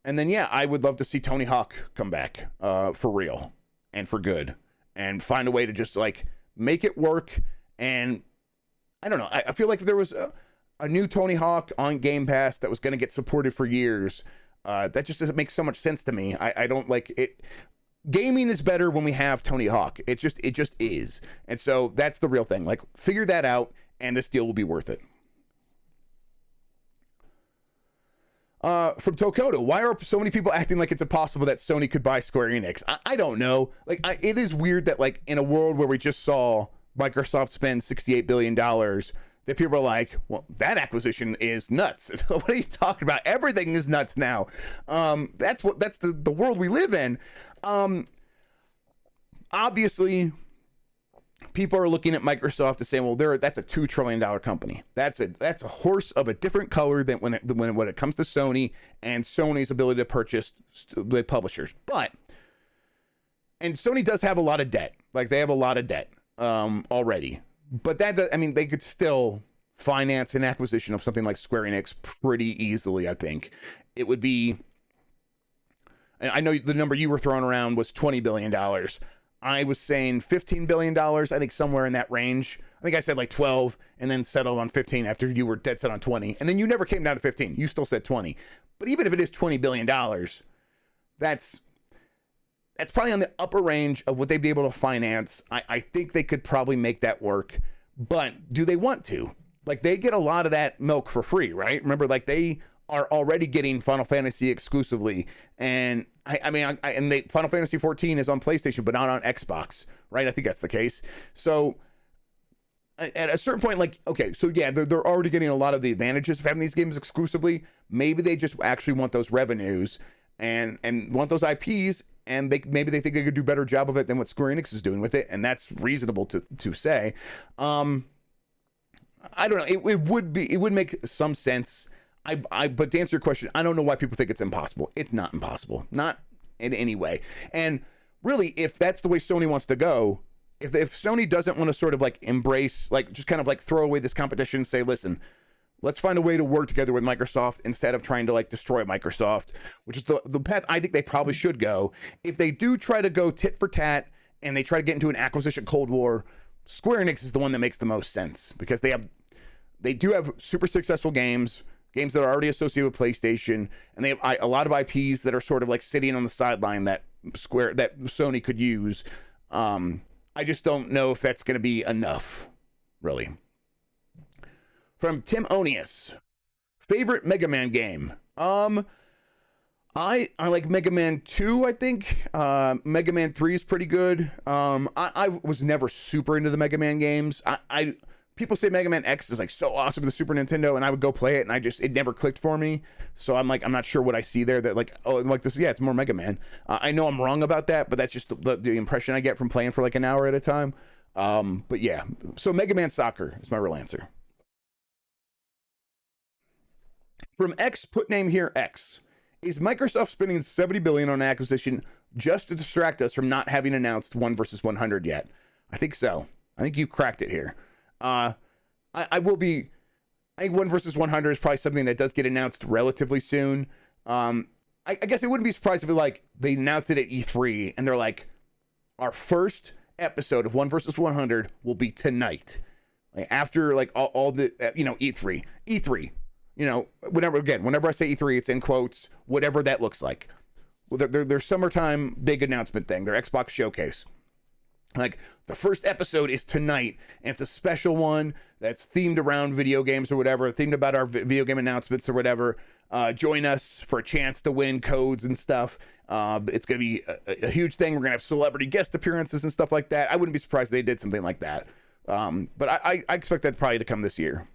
then, yeah, I would love to see Tony Hawk come back for real and for good and find a way to just like make it work. And I don't know. I feel like if there was a new Tony Hawk on Game Pass that was going to get supported for years, that just doesn't make so much sense to me. I don't like it. Gaming is better when we have Tony Hawk. It just is. And so that's the real thing. Like, figure that out, and this deal will be worth it. From Tokoto, why are so many people acting like it's impossible that Sony could buy Square Enix? I don't know. Like, it is weird that, like, in a world where we just saw Microsoft spend $68 billion, that people are like, well, that acquisition is nuts. What are you talking about? Everything is nuts now. That's the world we live in. Obviously, people are looking at Microsoft and saying, well, that's a $2 trillion company. That's a horse of a different color than when it comes to Sony and Sony's ability to purchase the publishers. And Sony does have a lot of debt. Like, they have a lot of debt already. But they could still finance an acquisition of something like Square Enix pretty easily, I think. It would be, I know the number you were throwing around was $20 billion. I was saying $15 billion, I think somewhere in that range. I think I said like 12 and then settled on 15 after you were dead set on 20. And then you never came down to 15. You still said 20. But even if it is $20 billion, that's probably on the upper range of what they'd be able to finance. I think they could probably make that work. But do they want to? Like, they get a lot of that milk for free, right? Remember, like, they are already getting Final Fantasy exclusively. And Final Fantasy 14 is on PlayStation, but not on Xbox, right? I think that's the case. So at a certain point, like, okay, so yeah, they're already getting a lot of the advantages of having these games exclusively. Maybe they just actually want those revenues and want those IPs, and maybe they think they could do a better job of it than what Square Enix is doing with it, and that's reasonable to say. I don't know. It would make some sense. But to answer your question, I don't know why people think it's impossible. It's not impossible, not in any way. And really, if that's the way Sony wants to go, if Sony doesn't want to sort of like embrace, like just kind of like throw away this competition, say, listen, let's find a way to work together with Microsoft instead of trying to like destroy Microsoft, which is the path I think they probably should go. If they do try to go tit for tat and they try to get into an acquisition Cold War, Square Enix is the one that makes the most sense, because they do have super successful games that are already associated with PlayStation, and they have a lot of IPs that are sort of like sitting on the sideline that Sony could use. I just don't know if that's going to be enough, really. From Tim Onius, favorite Mega Man game. I like Mega Man 2, I think. Mega Man 3 is pretty good. I was never super into the Mega Man games. People say Mega Man X is like so awesome for the Super Nintendo, and I would go play it, and it never clicked for me. So I'm not sure what I see there that like, oh, like this, yeah, it's more Mega Man. I know I'm wrong about that, but that's just the impression I get from playing for like an hour at a time. But yeah, so Mega Man Soccer is my real answer. From X, put name here X. Is Microsoft spending $70 billion on acquisition just to distract us from not having announced 1 versus 100 yet? I think so. I think you cracked it here. I think 1 versus 100 is probably something that does get announced relatively soon. I guess I wouldn't be surprised if they announced it at E3 and they're like, our first episode of 1 versus 100 will be tonight. Like after like all the E3. Whenever I say E3, it's in quotes, whatever that looks like. Well, their summertime big announcement thing, their Xbox showcase. Like, the first episode is tonight, and it's a special one that's themed around video games or whatever, themed about our video game announcements or whatever. Join us for a chance to win codes and stuff. It's going to be a huge thing. We're going to have celebrity guest appearances and stuff like that. I wouldn't be surprised if they did something like that. But I expect that probably to come this year.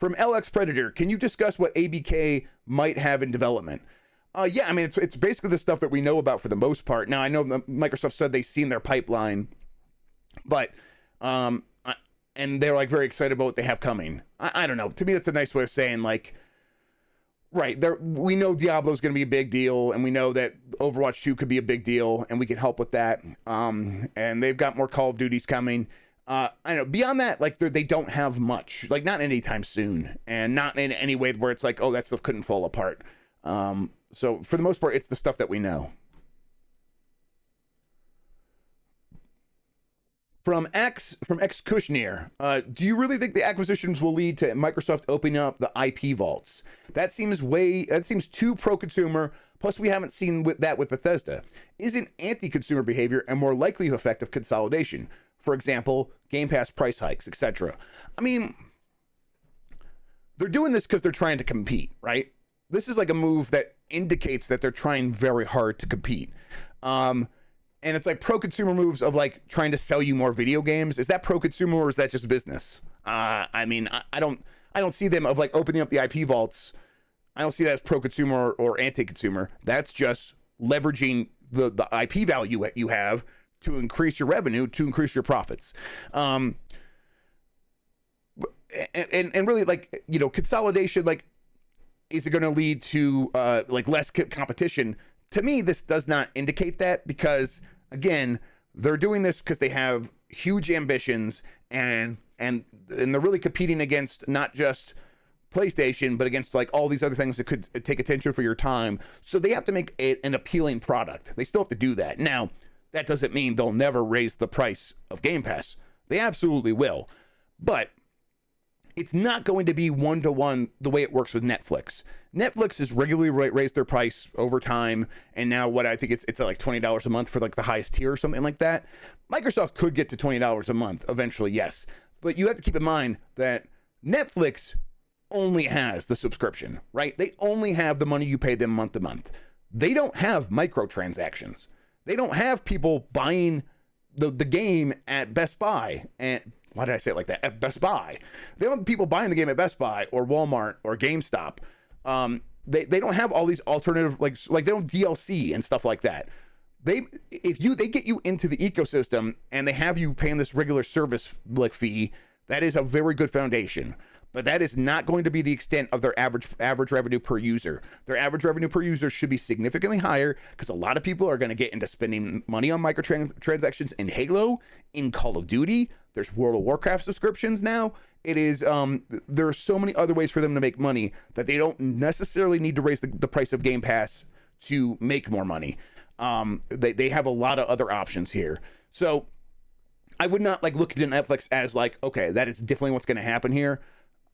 From LX Predator, can you discuss what ABK might have in development? Yeah, I mean, it's basically the stuff that we know about for the most part. Now, I know Microsoft said they've seen their pipeline, but, and they're like very excited about what they have coming. I don't know. To me, that's a nice way of saying like, right, we know Diablo's going to be a big deal, and we know that Overwatch 2 could be a big deal, and we can help with that. And they've got more Call of Duties coming. I know beyond that, like they don't have much, like not anytime soon, and not in any way where it's like, oh, that stuff couldn't fall apart. So for the most part, it's the stuff that we know. From X Kushner, do you really think the acquisitions will lead to Microsoft opening up the IP vaults? That seems too pro-consumer. Plus, we haven't seen that with Bethesda. Isn't anti-consumer behavior a more likely effect of consolidation? For example, Game Pass price hikes, etc. I mean, they're doing this because they're trying to compete, right? This is like a move that indicates that they're trying very hard to compete. And it's like pro-consumer moves of like trying to sell you more video games. Is that pro-consumer or is that just business? I mean, I don't see them of like opening up the IP vaults. I don't see that as pro-consumer or anti-consumer. That's just leveraging the IP value that you have to increase your revenue, to increase your profits. And really, like, you know, consolidation, like, is it going to lead to like less competition? To me, this does not indicate that, because again, they're doing this because they have huge ambitions, and they're really competing against not just PlayStation, but against like all these other things that could take attention for your time. So they have to make it an appealing product. They still have to do that. Now, that doesn't mean they'll never raise the price of Game Pass. They absolutely will. But it's not going to be one-to-one the way it works with Netflix. Netflix has regularly raised their price over time, and now what I think it's like $20 a month for like the highest tier or something like that. Microsoft could get to $20 a month eventually, yes. But you have to keep in mind that Netflix only has the subscription, right? They only have the money you pay them month to month. They don't have microtransactions. They don't have people buying the game at Best Buy. And why did I say it like that? At Best Buy. They don't have people buying the game at Best Buy or Walmart or GameStop. They don't have all these alternative, like they don't DLC and stuff like that. They get you into the ecosystem and they have you paying this regular service like fee. That is a very good foundation. But that is not going to be the extent of their average revenue per user. Their average revenue per user should be significantly higher, because a lot of people are going to get into spending money on microtransactions in Halo, in Call of Duty. There's World of Warcraft subscriptions now. It is there are so many other ways for them to make money that they don't necessarily need to raise the price of Game Pass to make more money. They have a lot of other options here. So I would not like look at Netflix as like, okay, that is definitely what's going to happen here.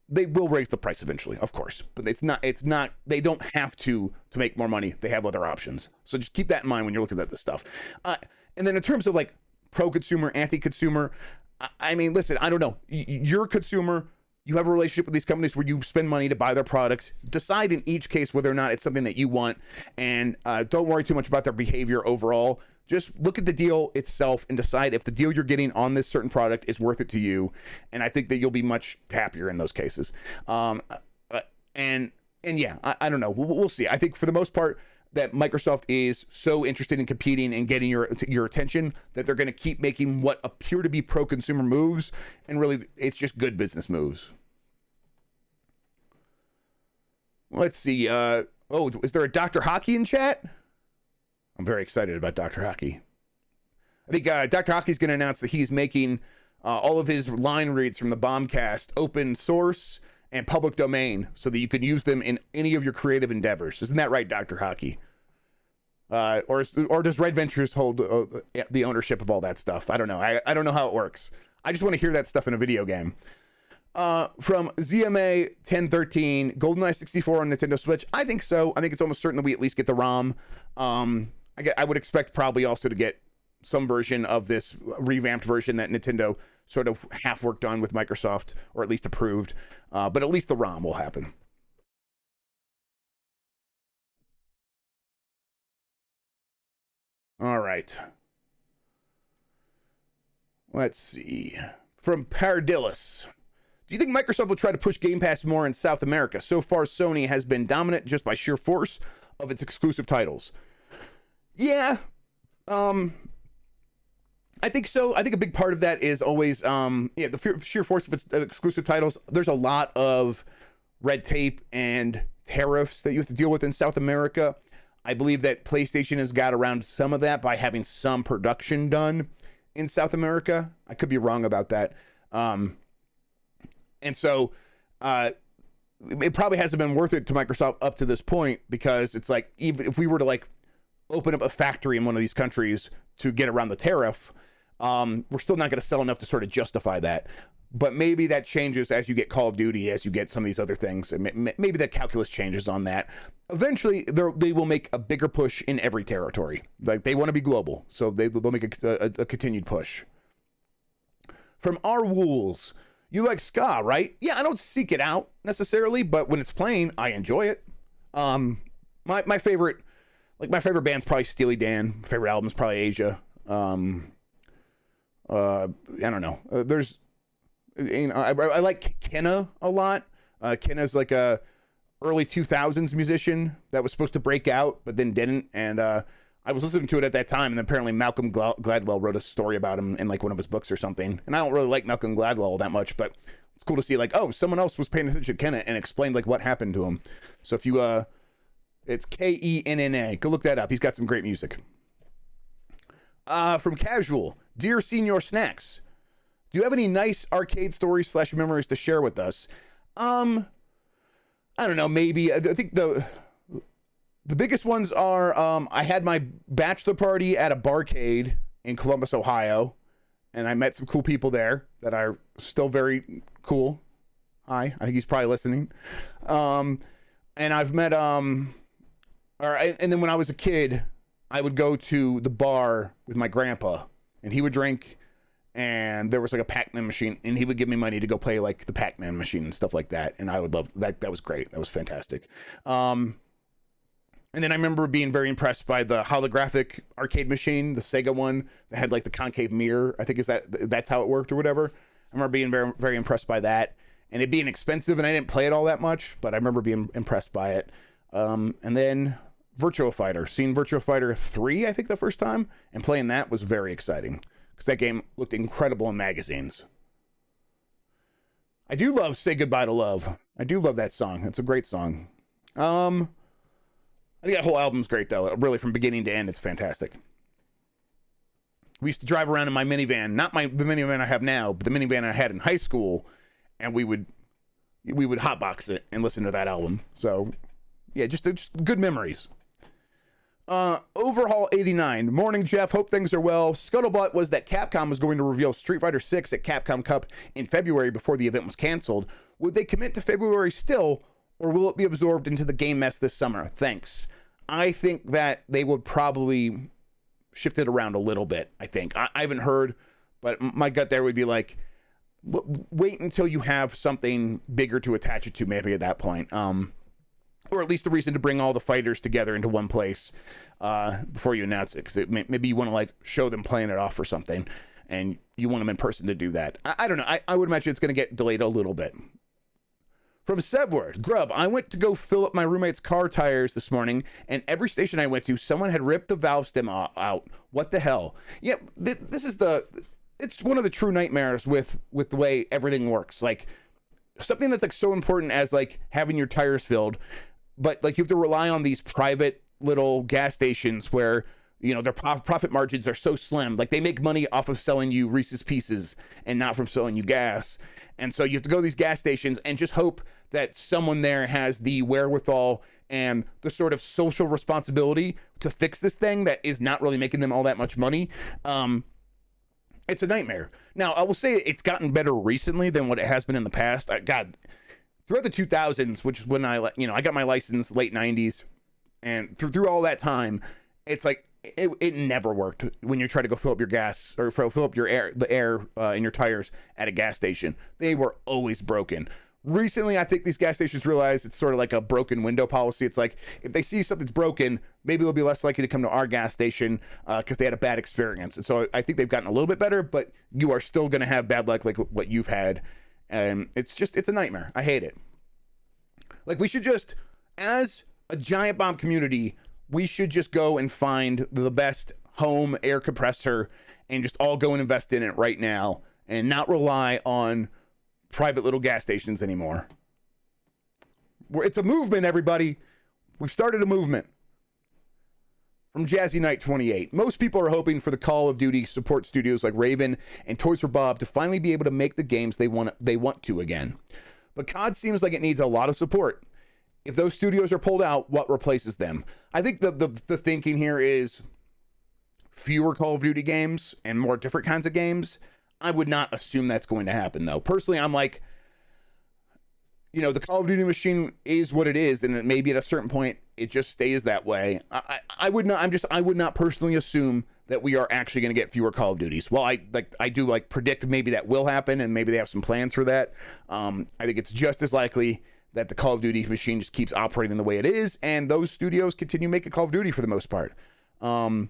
They will raise the price eventually, of course, but it's not, they don't have to make more money. They have other options. So just keep that in mind when you're looking at this stuff. And then in terms of like pro-consumer, anti-consumer, I mean, listen, I don't know. You're a consumer. You have a relationship with these companies where you spend money to buy their products. Decide in each case whether or not it's something that you want, and don't worry too much about their behavior overall. Just look at the deal itself and decide if the deal you're getting on this certain product is worth it to you. And I think that you'll be much happier in those cases. And yeah, I don't know. We'll see. I think for the most part that Microsoft is so interested in competing and getting your attention that they're going to keep making what appear to be pro-consumer moves. And really, it's just good business moves. Let's see. Is there a Dr. Hockey in chat? I'm very excited about Dr. Hockey. I think Dr. Hockey's going to announce that he's making all of his line reads from the Bombcast open source and public domain so that you can use them in any of your creative endeavors. Isn't that right, Dr. Hockey? Or does Red Ventures hold the ownership of all that stuff? I don't know. I don't know how it works. I just want to hear that stuff in a video game. From ZMA 1013, GoldenEye 64 on Nintendo Switch. I think so. I think it's almost certain that we at least get the ROM. I would expect probably also to get some version of this revamped version that Nintendo sort of half worked on with Microsoft, or at least approved. But at least the ROM will happen. All right. Let's see. From Paradillis. Do you think Microsoft will try to push Game Pass more in South America? So far, Sony has been dominant just by sheer force of its exclusive titles. Yeah. I think so. I think a big part of that is always, the sheer force of its exclusive titles. There's a lot of red tape and tariffs that you have to deal with in South America. I believe that PlayStation has got around some of that by having some production done in South America. I could be wrong about that. And so it probably hasn't been worth it to Microsoft up to this point, because it's like, even if we were to like open up a factory in one of these countries to get around the tariff, we're still not going to sell enough to sort of justify that. But maybe that changes as you get Call of Duty, as you get some of these other things. Maybe that calculus changes on that. Eventually, they will make a bigger push in every territory. Like, they want to be global, so they'll make a continued push. From R. Wools, you like ska, right? Yeah, I don't seek it out necessarily, but when it's playing, I enjoy it. My favorite band's probably Steely Dan. My favorite album's probably Asia. I don't know. I like Kenna a lot. Kenna's like a early 2000s musician that was supposed to break out, but then didn't. And I was listening to it at that time, and apparently Malcolm Gladwell wrote a story about him in like one of his books or something. And I don't really like Malcolm Gladwell that much, but it's cool to see like, oh, someone else was paying attention to Kenna and explained like what happened to him. So if you, it's Kenna. Go look that up. He's got some great music. From Casual, Dear Senior Snacks, do you have any nice arcade stories / memories to share with us? I don't know, maybe. I think the biggest ones are, I had my bachelor party at a barcade in Columbus, Ohio, and I met some cool people there that are still very cool. Hi, I think he's probably listening. And I've met, and then when I was a kid, I would go to the bar with my grandpa, and he would drink, and there was like a Pac-Man machine, and he would give me money to go play like the Pac-Man machine and stuff like that, and I would love that. That was great. That was fantastic. And then I remember being very impressed by the holographic arcade machine, the Sega one that had like the concave mirror. I think that's how it worked or whatever. I remember being very, very impressed by that, and it being expensive, and I didn't play it all that much, but I remember being impressed by it. And then Virtua Fighter, seeing Virtua Fighter 3, I think the first time, and playing that was very exciting because that game looked incredible in magazines. I do love Say Goodbye to Love. I do love that song. It's a great song. I think that whole album's great though. Really, from beginning to end, it's fantastic. We used to drive around in my minivan, not the minivan I have now, but the minivan I had in high school, and we would hotbox it and listen to that album. So, yeah, just good memories. Overhaul 89. Morning, Jeff. Hope things are well. Scuttlebutt was that Capcom was going to reveal Street Fighter 6 at Capcom Cup in February before the event was canceled. Would they commit to February still, or will it be absorbed into the game mess this summer? Thanks. I think that they would probably shift it around a little bit, I think. I haven't heard, but my gut there would be like, wait until you have something bigger to attach it to maybe at that point. Or at least a reason to bring all the fighters together into one place before you announce it. Because maybe you want to like show them playing it off or something, and you want them in person to do that. I don't know. I would imagine it's going to get delayed a little bit. From Sevward, Grubb, I went to go fill up my roommate's car tires this morning, and every station I went to, someone had ripped the valve stem out. What the hell? Yeah, it's one of the true nightmares with the way everything works. Like, something that's like so important as like having your tires filled, but like you have to rely on these private little gas stations where, you know, their profit margins are so slim. Like, they make money off of selling you Reese's Pieces and not from selling you gas. And so you have to go to these gas stations and just hope that someone there has the wherewithal and the sort of social responsibility to fix this thing that is not really making them all that much money. It's a nightmare. Now, I will say it's gotten better recently than what it has been in the past. God, throughout the 2000s, which is when I got my license late 90s, and through all that time, it's like it never worked when you try to go fill up your gas or fill up the air in your tires at a gas station. They were always broken. Recently, I think these gas stations realize it's sort of like a broken window policy. It's like, if they see something's broken, maybe they'll be less likely to come to our gas station because they had a bad experience. And so I think they've gotten a little bit better, but you are still going to have bad luck like what you've had. And it's a nightmare. I hate it. Like, we should just, as a Giant Bomb community, we should just go and find the best home air compressor and just all go and invest in it right now and not rely on private little gas stations anymore. It's a movement, everybody. We've started a movement. From Jazzy Knight 28. Most people are hoping for the Call of Duty support studios like Raven and Toys for Bob to finally be able to make the games they want to again. But COD seems like it needs a lot of support. If those studios are pulled out, what replaces them? I think the thinking here is fewer Call of Duty games and more different kinds of games. I would not assume that's going to happen, though. Personally, I'm like, you know, the Call of Duty machine is what it is, and maybe at a certain point it just stays that way. I would not personally assume that we are actually going to get fewer Call of Duties. Well, I do predict maybe that will happen, and maybe they have some plans for that. I think it's just as likely that the Call of Duty machine just keeps operating the way it is, and those studios continue making Call of Duty for the most part. Because,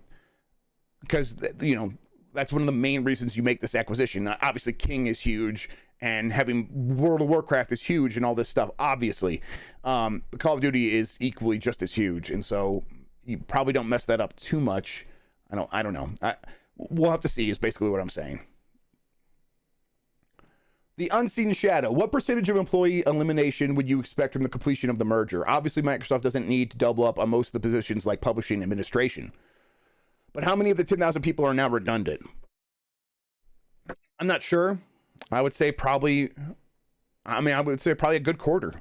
you know, that's one of the main reasons you make this acquisition. Obviously, King is huge, and having World of Warcraft is huge and all this stuff, obviously. Call of Duty is equally just as huge, and so you probably don't mess that up too much. I don't know. We'll have to see is basically what I'm saying. The unseen shadow. What percentage of employee elimination would you expect from the completion of the merger? Obviously, Microsoft doesn't need to double up on most of the positions like publishing administration. But how many of the 10,000 people are now redundant? I'm not sure. I would say probably a good quarter.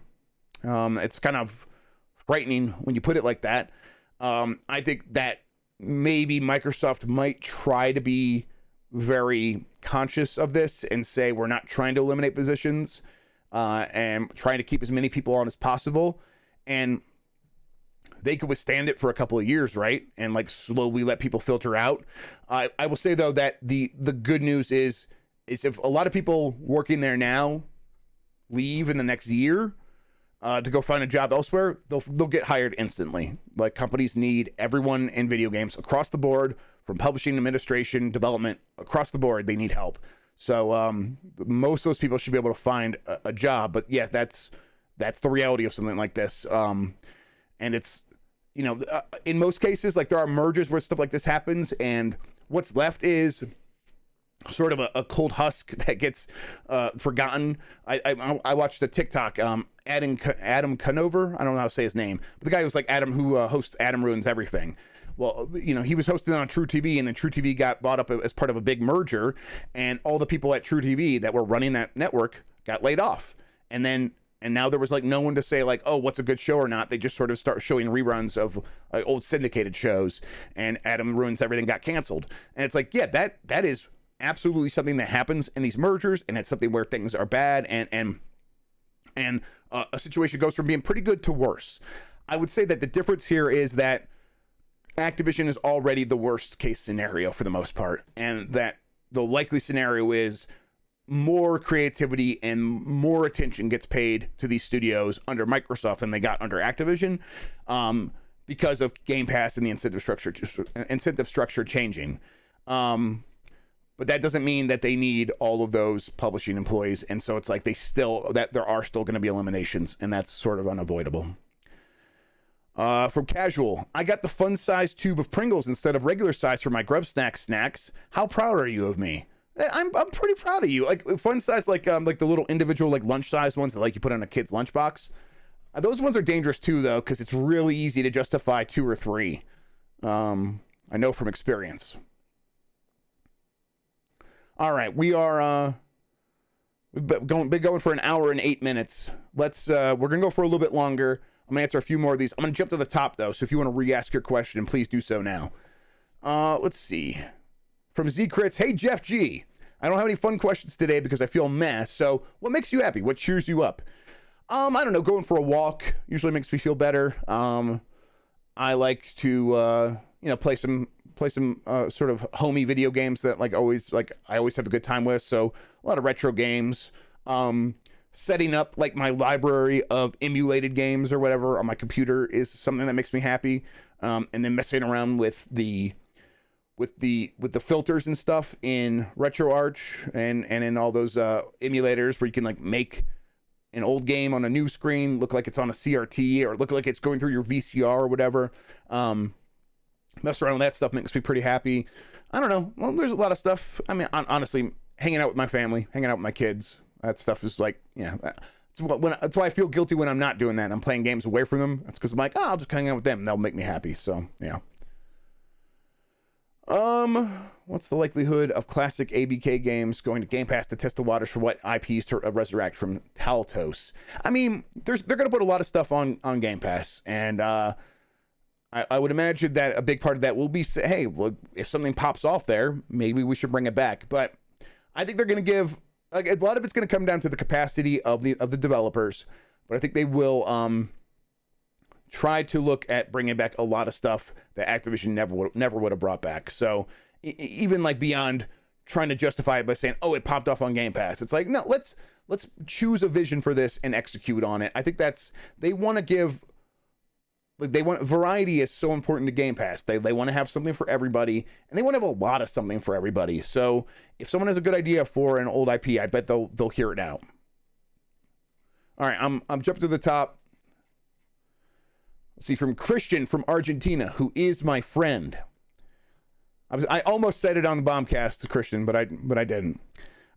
It's kind of frightening when you put it like that. I think that maybe Microsoft might try to be very conscious of this and say we're not trying to eliminate positions and trying to keep as many people on as possible, and they could withstand it for a couple of years, right? And like slowly let people filter out. I will say though that the good news is if a lot of people working there now leave in the next year to go find a job elsewhere, they'll get hired instantly. Like, companies need everyone in video games across the board, from publishing, administration, development, across the board. They need help. So most of those people should be able to find a job. But yeah, that's the reality of something like this. And it's, in most cases, like, there are mergers where stuff like this happens, and what's left is sort of a cold husk that gets forgotten. I watched a TikTok, Adam Conover, I don't know how to say his name, but the guy who's like Adam, who hosts Adam Ruins Everything. Well, he was hosted on True TV, and then True TV got bought up as part of a big merger, and all the people at True TV that were running that network got laid off. And now there was like no one to say like, oh, what's a good show or not. They just sort of start showing reruns of like old syndicated shows, and Adam Ruins Everything got canceled. And it's like, yeah, that is absolutely something that happens in these mergers, and it's something where things are bad, and a situation goes from being pretty good to worse. I would say that the difference here is that Activision is already the worst case scenario for the most part, and that the likely scenario is more creativity and more attention gets paid to these studios under Microsoft than they got under Activision, because of Game Pass and the incentive structure changing. But that doesn't mean that they need all of those publishing employees, and so it's like there are still going to be eliminations, and that's sort of unavoidable. From Casual, I got the fun size tube of Pringles instead of regular size for my GrubbSnax snacks. How proud are you of me? I'm pretty proud of you. Like, fun size, like the little individual like lunch size ones that like you put in a kid's lunchbox. Those ones are dangerous too, though, because it's really easy to justify 2 or 3. I know from experience. All right, we've been going for an hour and 8 minutes. We're gonna go for a little bit longer. I'm gonna answer a few more of these. I'm gonna jump to the top though, so if you want to re-ask your question, please do so now. Let's see. From Z Crits, hey Jeff G. I don't have any fun questions today because I feel meh. So what makes you happy? What cheers you up? I don't know. Going for a walk usually makes me feel better. I like to play some sort of homey video games that I always have a good time with. So a lot of retro games. Setting up like my library of emulated games or whatever on my computer is something that makes me happy. And then messing around with the filters and stuff in RetroArch and in all those emulators where you can like make an old game on a new screen look like it's on a CRT or look like it's going through your VCR or whatever. Mess around with that stuff makes me pretty happy. I don't know. Well, there's a lot of stuff. I mean, honestly, hanging out with my family, hanging out with my kids, that stuff is like, yeah. That's why I feel guilty when I'm not doing that. I'm playing games away from them. That's because I'm like, I'll just hang out with them. That'll make me happy. So, yeah. What's the likelihood of classic ABK games going to Game Pass to test the waters for what IPs to resurrect from Taltos? I mean, they're going to put a lot of stuff on Game Pass, and I would imagine that a big part of that will be, hey, look, if something pops off there, maybe we should bring it back. But I think they're going to give, like, a lot of it's going to come down to the capacity of the developers. But I think they will try to look at bringing back a lot of stuff that Activision never would have brought back. So even like beyond trying to justify it by saying, oh, it popped off on Game Pass. It's like, no, let's choose a vision for this and execute on it. I think they want to give like they want variety is so important to Game Pass. They want to have something for everybody, and they want to have a lot of something for everybody. So if someone has a good idea for an old IP, I bet they'll hear it out. All right, I'm jumping to the top. Let's see, from Christian from Argentina, who is my friend. I almost said it on the Bombcast, Christian, but I didn't.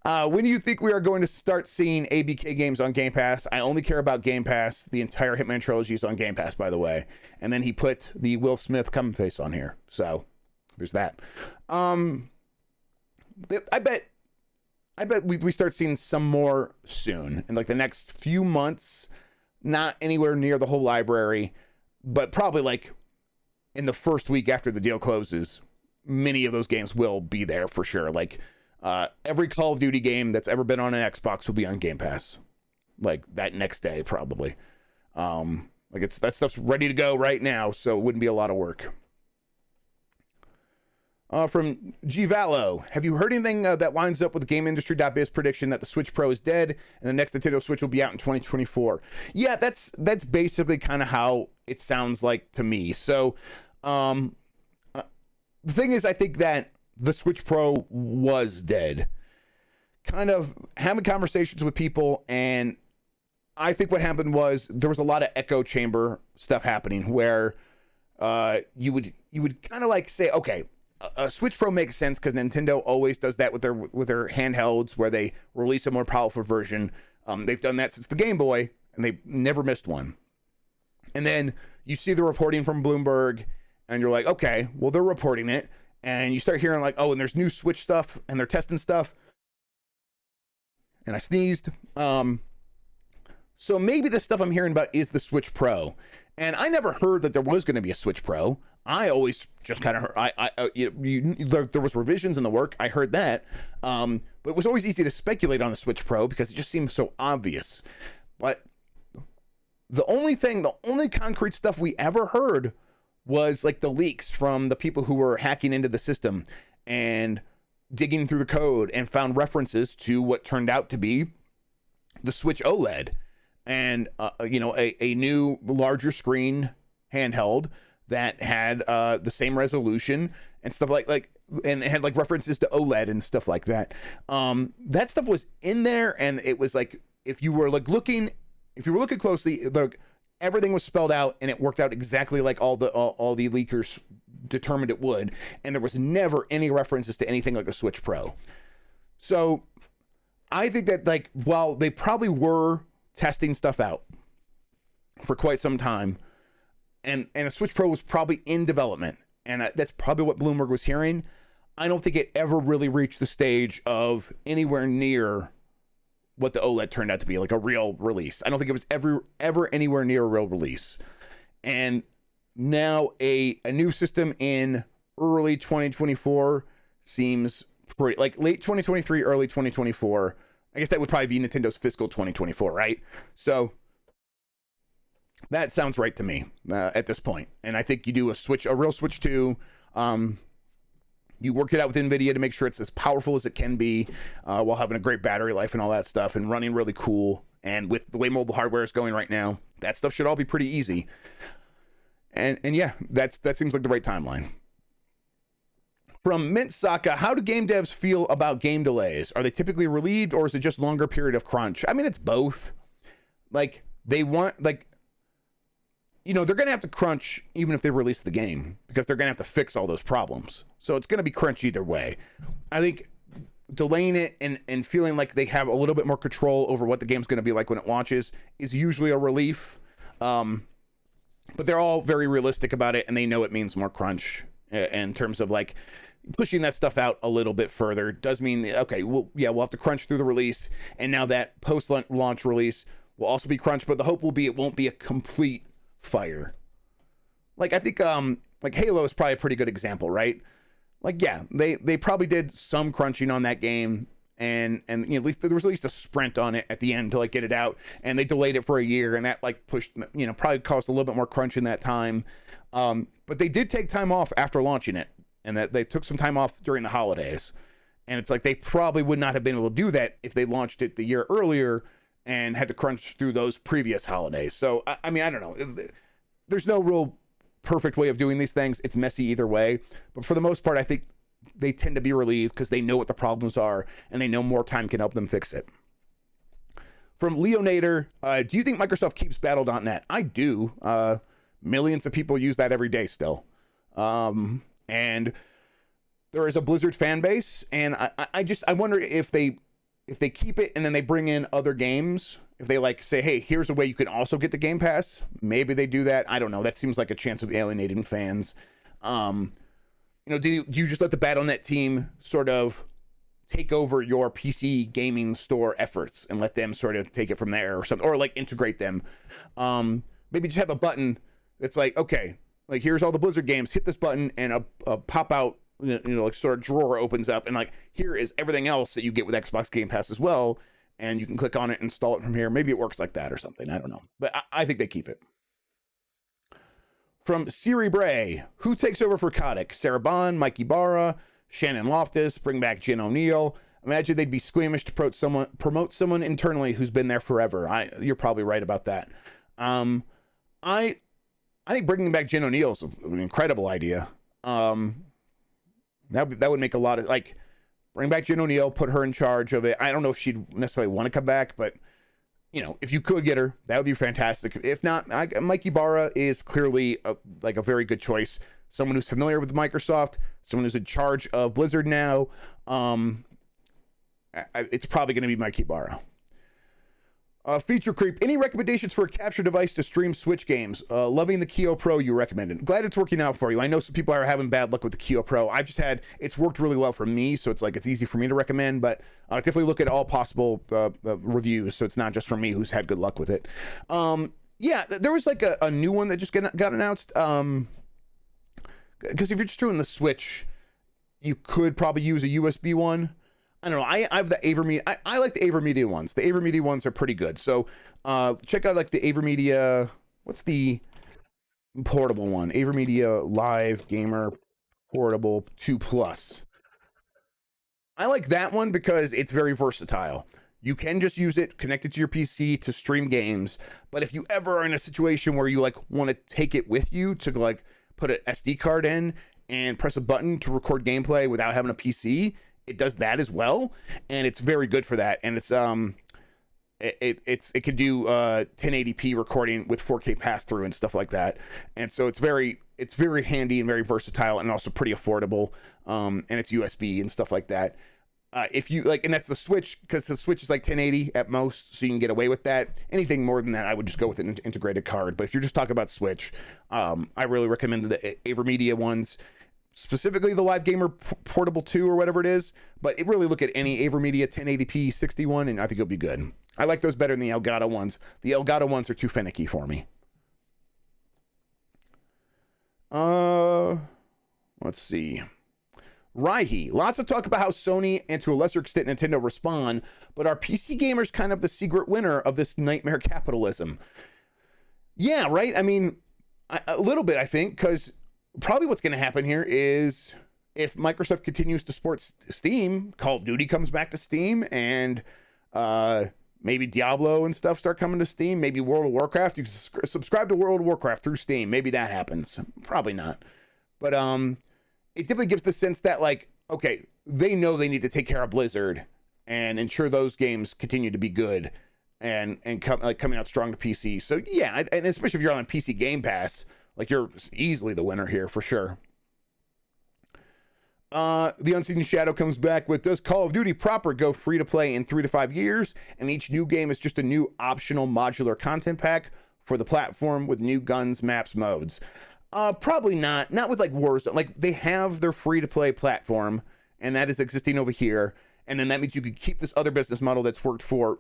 When do you think we are going to start seeing ABK games on Game Pass? I only care about Game Pass. The entire Hitman trilogy is on Game Pass, by the way. And then he put the Will Smith come face on here. So there's that. I bet we start seeing some more soon in like the next few months. Not anywhere near the whole library, but probably like in the first week after the deal closes, many of those games will be there for sure. Like every Call of Duty game that's ever been on an Xbox will be on Game Pass, like that next day probably. Like that stuff's ready to go right now, so it wouldn't be a lot of work. From G Vallo, have you heard anything that lines up with the GameIndustry.biz prediction that the Switch Pro is dead and the next Nintendo Switch will be out in 2024? Yeah, that's basically kind of how it sounds like to me. So, the thing is, I think that the Switch Pro was dead. Kind of having conversations with people, and I think what happened was there was a lot of echo chamber stuff happening where you would kind of like say, okay, a Switch Pro makes sense because Nintendo always does that with their handhelds where they release a more powerful version. They've done that since the Game Boy, and they've never missed one. And then you see the reporting from Bloomberg, and you're like, okay, well, they're reporting it. And you start hearing like, oh, and there's new Switch stuff, and they're testing stuff. And I sneezed. So maybe the stuff I'm hearing about is the Switch Pro. And I never heard that there was going to be a Switch Pro. I always just kind of heard, there was revisions in the work. I heard that. But it was always easy to speculate on the Switch Pro because it just seemed so obvious. But the only concrete stuff we ever heard was like the leaks from the people who were hacking into the system and digging through the code and found references to what turned out to be the Switch OLED and, a new larger screen handheld that had the same resolution and stuff and it had like references to OLED and stuff like that. That stuff was in there, and it was like, if you were looking closely, everything was spelled out, and it worked out exactly like all the leakers determined it would, and there was never any references to anything like a Switch Pro. So I think that while they probably were testing stuff out for quite some time, and a Switch Pro was probably in development, and that's probably what Bloomberg was hearing, I don't think it ever really reached the stage of anywhere near what the OLED turned out to be, like a real release. I don't think it was ever anywhere near a real release. And now a new system in early 2024 seems pretty, like late 2023, early 2024. I guess that would probably be Nintendo's fiscal 2024, right? So that sounds right to me at this point. And I think you do a real Switch 2. You work it out with NVIDIA to make sure it's as powerful as it can be while having a great battery life and all that stuff and running really cool. And with the way mobile hardware is going right now, that stuff should all be pretty easy. And yeah, that seems like the right timeline. From Mint Saka, how do game devs feel about game delays? Are they typically relieved, or is it just longer period of crunch? I mean, it's both. Like, they want, they're going to have to crunch even if they release the game because they're going to have to fix all those problems. So it's going to be crunch either way. I think delaying it and feeling like they have a little bit more control over what the game's going to be like when it launches is usually a relief. But they're all very realistic about it, and they know it means more crunch in terms of pushing that stuff out a little bit further. Does mean, okay, we'll have to crunch through the release, and now that post-launch release will also be crunched, but the hope will be it won't be a complete fire. I think Halo is probably a pretty good example, right? They probably did some crunching on that game, and at least there was at least a sprint on it at the end to get it out, and they delayed it for a year, and that pushed, probably caused a little bit more crunch in that time. But they did take time off after launching it, and that they took some time off during the holidays, and it's they probably would not have been able to do that if they launched it the year earlier and had to crunch through those previous holidays. So I mean, I don't know. there's no real perfect way of doing these things. It's messy either way. But for the most part, I think they tend to be relieved because they know what the problems are and they know more time can help them fix it. From Leonator, do you think Microsoft keeps Battle.net? I do. Millions of people use that every day still. And there is a Blizzard fan base, and I wonder if they keep it and then they bring in other games. If they like say, hey, here's a way you can also get the Game Pass, maybe they do that. I don't know. That seems like a chance of alienating fans. Do you just let the Battle.net team sort of take over your PC gaming store efforts and let them sort of take it from there or something, or like integrate them? Maybe just have a button that's like, okay, like here's all the Blizzard games, hit this button and a pop out, like sort of drawer opens up and like, here is everything else that you get with Xbox Game Pass as well. And you can click on it, install it from here. Maybe it works like that or something. I don't know. But I think they keep it. From Siri Bray, who takes over for Kotick? Sarah Bond, Mike Ibarra, Shannon Loftus, bring back Jen O'Neill. Imagine they'd be squeamish to promote someone internally who's been there forever. You're probably right about that. I think bringing back Jen O'Neill is an incredible idea. That would make a lot of, like, bring back Jen O'Neill, put her in charge of it. I don't know if she'd necessarily want to come back, but, if you could get her, that would be fantastic. If not, Mike Ibarra is clearly a very good choice. Someone who's familiar with Microsoft, someone who's in charge of Blizzard now. It's probably going to be Mike Ibarra. Feature creep. Any recommendations for a capture device to stream Switch games? Loving the Kio Pro you recommended. Glad it's working out for you. I know some people are having bad luck with the Kio Pro. It's worked really well for me, so it's easy for me to recommend, but definitely look at all possible reviews, so it's not just for me who's had good luck with it. There was like a new one that just got announced. Because if you're just doing the Switch, you could probably use a USB one. I don't know. I have the AverMedia. I like the AverMedia ones. The AverMedia ones are pretty good. So check out like the AverMedia. What's the portable one? AverMedia Live Gamer Portable 2 Plus. I like that one because it's very versatile. You can just use it, connect it to your PC to stream games. But if you ever are in a situation where you like want to take it with you to like put an SD card in and press a button to record gameplay without having a PC, it does that as well, and it's very good for that. And it could do 1080p recording with 4K pass through and stuff like that. And so it's very handy and very versatile and also pretty affordable. And it's USB and stuff like that. If you like, and that's the Switch, because the Switch is like 1080 at most, so you can get away with that. Anything more than that, I would just go with an integrated card. But if you're just talking about Switch, I really recommend the AverMedia ones. Specifically the Live Gamer Portable 2 or whatever it is, but really look at any AverMedia 1080p 61 and I think it'll be good. I like those better than the Elgato ones. The Elgato ones are too finicky for me. Let's see. Raihi, lots of talk about how Sony and to a lesser extent Nintendo respond, but are PC gamers kind of the secret winner of this nightmare capitalism? Yeah, right? I mean, a little bit, I think, because probably what's going to happen here is if Microsoft continues to support Steam, Call of Duty comes back to Steam, and maybe Diablo and stuff start coming to Steam. Maybe World of Warcraft. You can subscribe to World of Warcraft through Steam. Maybe that happens. Probably not. But it definitely gives the sense that, like, okay, they know they need to take care of Blizzard and ensure those games continue to be good and coming out strong to PC. So yeah, and especially if you're on PC Game Pass, like, you're easily the winner here for sure. The Unseen Shadow comes back with, does Call of Duty proper go free to play in 3 to 5 years? And each new game is just a new optional modular content pack for the platform with new guns, maps, modes. Probably not. Not with like Warzone. Like, they have their free to play platform, and that is existing over here. And then that means you could keep this other business model that's worked for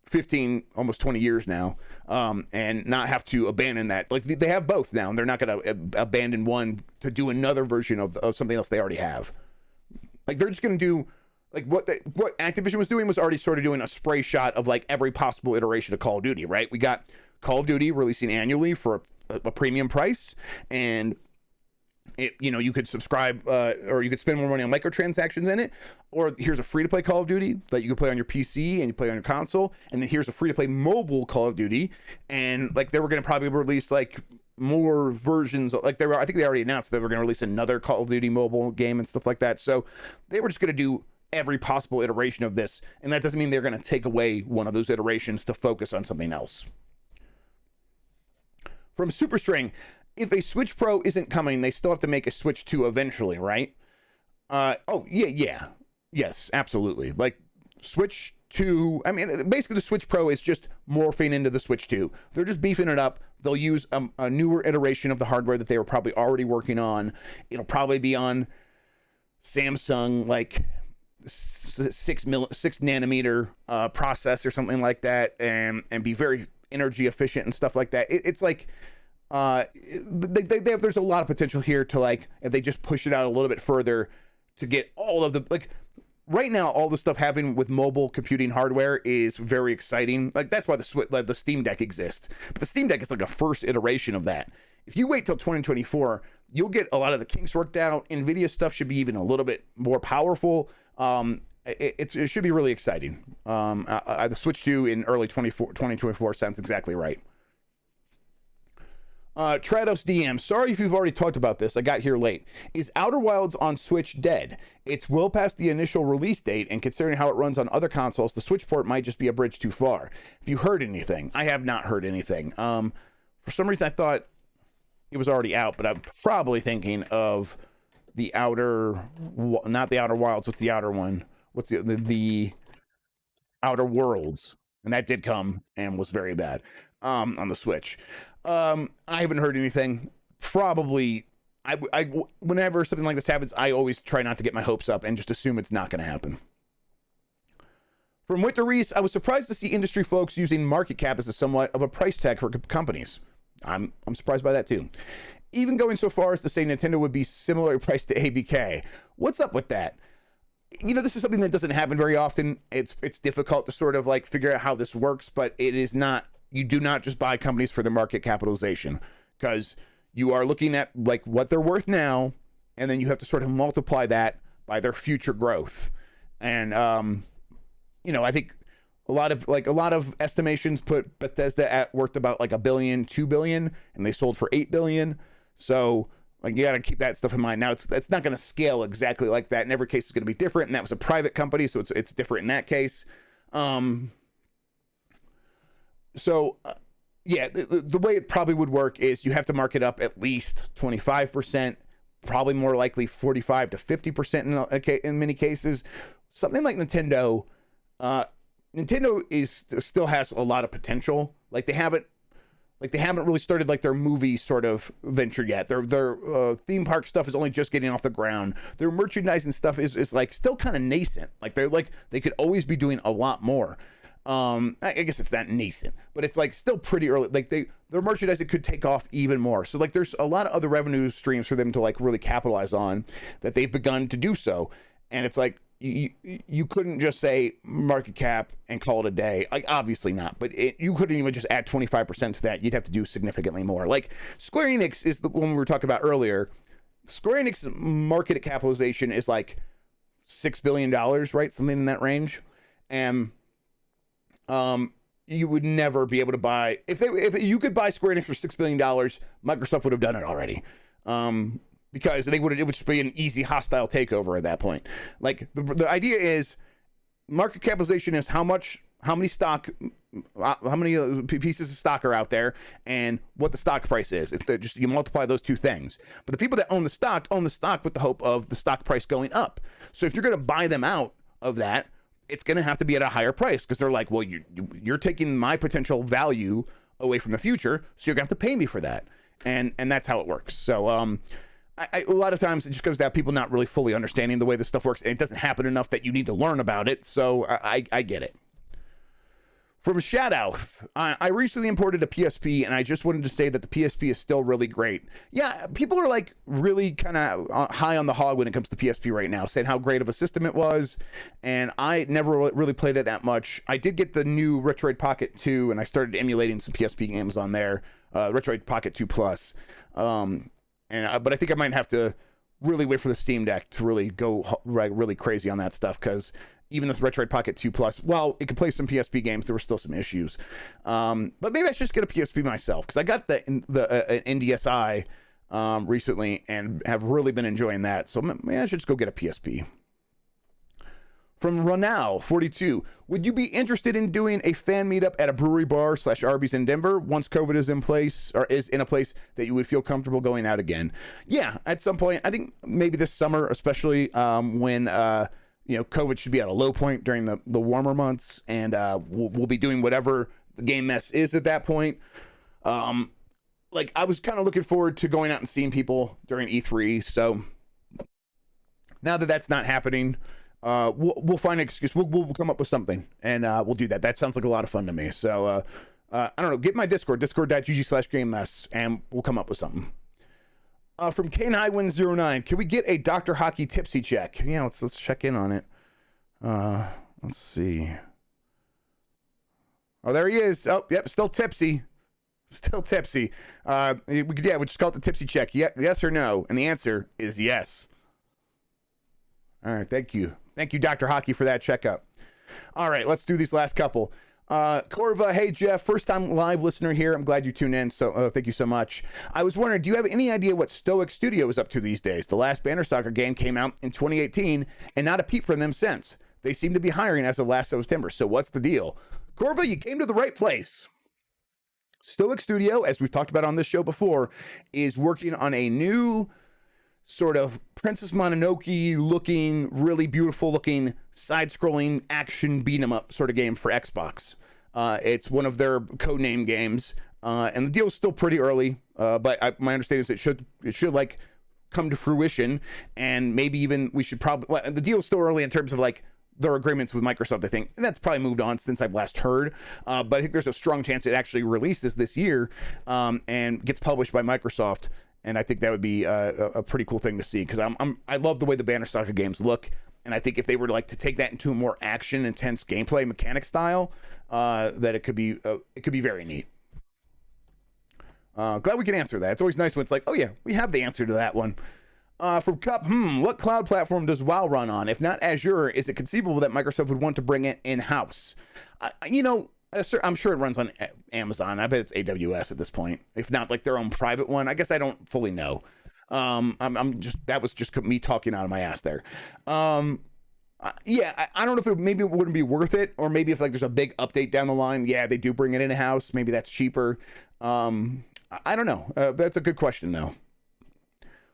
15, almost 20 years now, and not have to abandon that. Like, they have both now, and they're not going to abandon one to do another version of something else they already have. Like, they're just going to do, like, what Activision was doing was already sort of doing a spray shot of, like, every possible iteration of Call of Duty, right? We got Call of Duty releasing annually for a premium price, and you could subscribe or you could spend more money on microtransactions in it, or here's a free-to-play Call of Duty that you can play on your PC and you play on your console, and then here's a free-to-play mobile Call of Duty, and like they were going to probably release like more versions. Like I think they already announced that we're going to release another Call of Duty mobile game and stuff like that. So they were just going to do every possible iteration of this, and that doesn't mean they're going to take away one of those iterations to focus on something else. From Superstring, if a Switch Pro isn't coming, they still have to make a Switch 2 eventually, right? Yes, absolutely. Like Switch 2, I mean, basically the Switch Pro is just morphing into the Switch 2. They're just beefing it up. They'll use a newer iteration of the hardware that they were probably already working on. It'll probably be on Samsung, like 6 nanometer process or something like that, and be very energy efficient and stuff like that. It's like there's a lot of potential here to, like, if they just push it out a little bit further, to get all of the, like, right now all the stuff having with mobile computing hardware is very exciting. Like, that's why the Steam Deck exists. But the Steam Deck is like a first iteration of that. If you wait till 2024, you'll get a lot of the kinks worked out. Nvidia stuff should be even a little bit more powerful. It should be really exciting. The Switch 2 in early 2024 sounds exactly right. Trados DM, sorry if you've already talked about this. I got here late. Is Outer Wilds on Switch dead? It's well past the initial release date, and considering how it runs on other consoles, the Switch port might just be a bridge too far. Have you heard anything? I have not heard anything. For some reason, I thought it was already out, but I'm probably thinking of the not the Outer Wilds. What's the outer one? What's the Outer Worlds? And that did come and was very bad on the Switch. I haven't heard anything. Probably, whenever something like this happens, I always try not to get my hopes up and just assume it's not going to happen. From Winter Reese, I was surprised to see industry folks using market cap as a somewhat of a price tag for companies. I'm surprised by that too. Even going so far as to say Nintendo would be similar priced to ABK. What's up with that? You know, this is something that doesn't happen very often. It's difficult to sort of like figure out how this works, but it is not. You do not just buy companies for their market capitalization, because you are looking at like what they're worth now, and then you have to sort of multiply that by their future growth. And you know, I think a lot of estimations put Bethesda at worth about like $1 billion, $2 billion, and they sold for $8 billion. So like, you got to keep that stuff in mind. Now it's not going to scale exactly like that. In every case, it's going to be different, and that was a private company, so it's different in that case. Yeah, the way it probably would work is you have to mark it up at least 25%, probably more likely 45 to 50% in many cases. Something like Nintendo, still has a lot of potential. Like they haven't really started like their movie sort of venture yet. Their theme park stuff is only just getting off the ground. Their merchandising stuff is like still kind of nascent. Like they could always be doing a lot more. I guess it's not nascent, but it's like still pretty early. Like their merchandising could take off even more. So like there's a lot of other revenue streams for them to like really capitalize on that they've begun to do so. And it's like you couldn't just say market cap and call it a day. Like obviously not, but you couldn't even just add 25% to that. You'd have to do significantly more. Like Square Enix is the one we were talking about earlier. Square Enix market capitalization is like $6 billion, right? Something in that range. And you would never be able to buy if you could buy Square Enix for $6 billion, Microsoft would have done it already. Because it would just be an easy hostile takeover at that point. Like the idea is market capitalization is how many pieces of stock are out there and what the stock price is. It's just you multiply those two things. But the people that own the stock with the hope of the stock price going up. So if you're going to buy them out of that, it's going to have to be at a higher price because they're like, well, you're taking my potential value away from the future, so you're going to have to pay me for that. And that's how it works. So a lot of times it just goes down people not really fully understanding the way this stuff works, and it doesn't happen enough that you need to learn about it. So I get it. From Shadow, I recently imported a PSP, and I just wanted to say that the PSP is still really great. Yeah, people are like really kind of high on the hog when it comes to PSP right now, saying how great of a system it was, and I never really played it that much. I did get the new Retroid Pocket 2, and I started emulating some PSP games on there, Retroid Pocket 2 Plus, but I think I might have to really wait for the Steam Deck to really go really crazy on that stuff, because Even this Retroid Pocket 2 Plus, well, it could play some PSP games. There were still some issues. But maybe I should just get a PSP myself, because I got the NDSi recently and have really been enjoying that. So maybe I should just go get a PSP. From Ronal42, would you be interested in doing a fan meetup at a brewery bar / Arby's in Denver once COVID is in place, or is in a place that you would feel comfortable going out again? Yeah, at some point. I think maybe this summer, especially when COVID should be at a low point during the warmer months, and we'll be doing whatever the game mess is at that point. Like, I was kind of looking forward to going out and seeing people during E3. So now that that's not happening, we'll find an excuse. We'll come up with something, and we'll do that. That sounds like a lot of fun to me. So I don't know. Get my Discord, discord.gg/GameMess, and we'll come up with something. From KaneHighwind09, can we get a Dr. Hockey tipsy check? Yeah, let's check in on it. Let's see. Oh, there he is. Oh, yep, still tipsy. Still tipsy. We just call it the tipsy check. Yes or no? And the answer is yes. All right, thank you. Thank you, Dr. Hockey, for that checkup. All right, let's do these last couple. Corva, hey Jeff, first time live listener here. I'm glad you tuned in, so thank you so much. I was wondering, do you have any idea what Stoic Studio is up to these days? The last Banner Soccer game came out in 2018, and not a peep from them since. They seem to be hiring as of last September, so what's the deal? Corva, you came to the right place. Stoic Studio, as we've talked about on this show before, is working on a new sort of Princess Mononoke looking, really beautiful looking, side-scrolling action beat-em-up sort of game for Xbox. It's one of their codename games, and the deal is still pretty early, but my understanding is it should like come to fruition, and maybe even we should probably, well, the deal is still early in terms of like their agreements with Microsoft, I think, and that's probably moved on since I've last heard, but I think there's a strong chance it actually releases this year and gets published by Microsoft, and I think that would be a pretty cool thing to see, because I love the way the Banner Soccer games look, and I think if they were like to take that into a more action intense gameplay mechanic style, that it could be very neat. Glad we can answer that. It's always nice when it's like, oh yeah, we have the answer to that one. From Cup, what cloud platform does WoW run on? If not Azure, is it conceivable that Microsoft would want to bring it in-house? I'm sure it runs on Amazon. I bet it's AWS at this point, if not like their own private one. I guess I don't fully know. That was just me talking out of my ass there. I don't know if maybe it wouldn't be worth it, or maybe if like there's a big update down the line, yeah, they do bring it in-house. Maybe that's cheaper. I don't know. That's a good question though.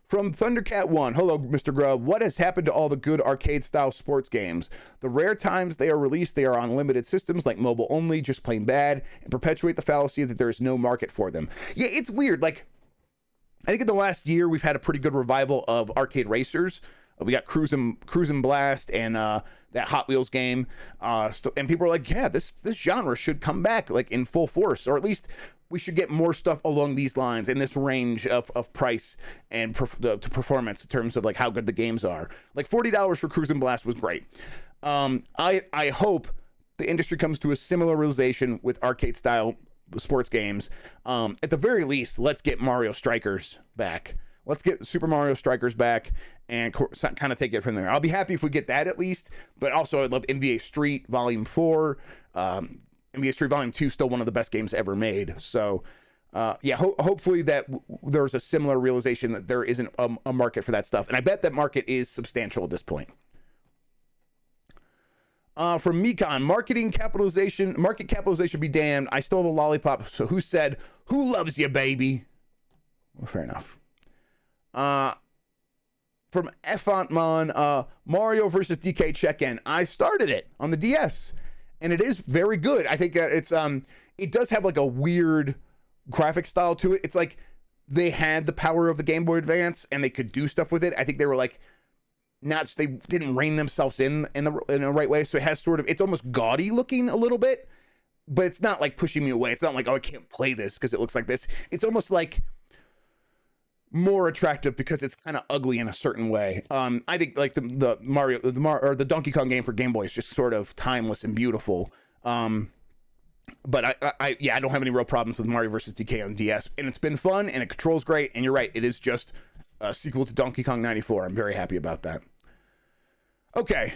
From Thundercat1, hello, Mr. Grubb. What has happened to all the good arcade-style sports games? The rare times they are released, they are on limited systems like mobile only, just plain bad, and perpetuate the fallacy that there is no market for them. Yeah, it's weird. Like, I think in the last year, we've had a pretty good revival of arcade racers. We got Cruisin' Blast and that Hot Wheels game. And people are like, yeah, this genre should come back like in full force, or at least we should get more stuff along these lines in this range of price and to performance in terms of like how good the games are. Like $40 for Cruisin' Blast was great. I hope the industry comes to a similar realization with arcade style sports games. At the very least, let's get Mario Strikers back. Let's get Super Mario Strikers back and kind of take it from there. I'll be happy if we get that at least, but also I'd love NBA Street Volume 4. NBA Street Volume 2 is still one of the best games ever made. So, hopefully that there's a similar realization that there isn't a market for that stuff. And I bet that market is substantial at this point. From Mekon, market capitalization be damned. I still have a lollipop. So who said, who loves you, baby? Well, fair enough. From Effantmon, Mario versus DK check-in. I started it on the DS, and it is very good. I think that it's it does have like a weird graphic style to it. It's like they had the power of the Game Boy Advance, and they could do stuff with it. I think they were like they didn't rein themselves in the right way. So it has sort of, it's almost gaudy looking a little bit, but it's not like pushing me away. It's not like, oh, I can't play this because it looks like this. It's almost like more attractive because it's kind of ugly in a certain way. I think like the Mario or the Donkey Kong game for Game Boy is just sort of timeless and beautiful. But I don't have any real problems with Mario vs. DK on DS, and it's been fun and it controls great. And you're right, it is just a sequel to Donkey Kong 94. I'm very happy about that. Okay,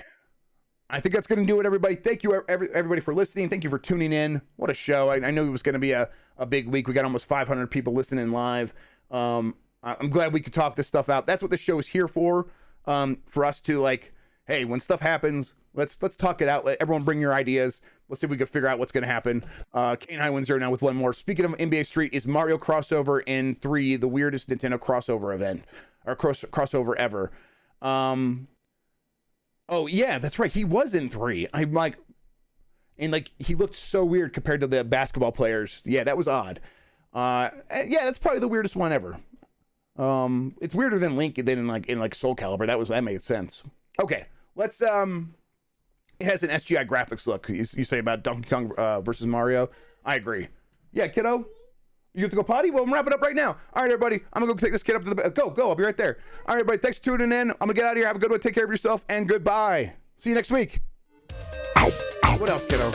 I think that's going to do it, everybody. Thank you, everybody, for listening. Thank you for tuning in. What a show. I knew it was going to be a big week. We got almost 500 people listening live. I'm glad we could talk this stuff out. That's what this show is here for us to, like, hey, when stuff happens, let's talk it out. Let everyone bring your ideas. Let's see if we can figure out what's going to happen. Kane High wins 0 now with one more. Speaking of NBA Street, is Mario crossover in 3 the weirdest Nintendo crossover event or crossover ever? Oh yeah, that's right. He was in 3. I'm like, and like he looked so weird compared to the basketball players. Yeah, that was odd. Yeah, that's probably the weirdest one ever. It's weirder than Link than in like Soul Calibur. That made sense. Okay, let's it has an SGI graphics look. You say about Donkey Kong versus Mario. I agree. Yeah, kiddo. You have to go potty? Well, I'm wrapping up right now. All right, everybody. I'm going to go take this kid up to the bed. Go. I'll be right there. All right, everybody. Thanks for tuning in. I'm going to get out of here. Have a good one. Take care of yourself. And goodbye. See you next week. What else, kiddo?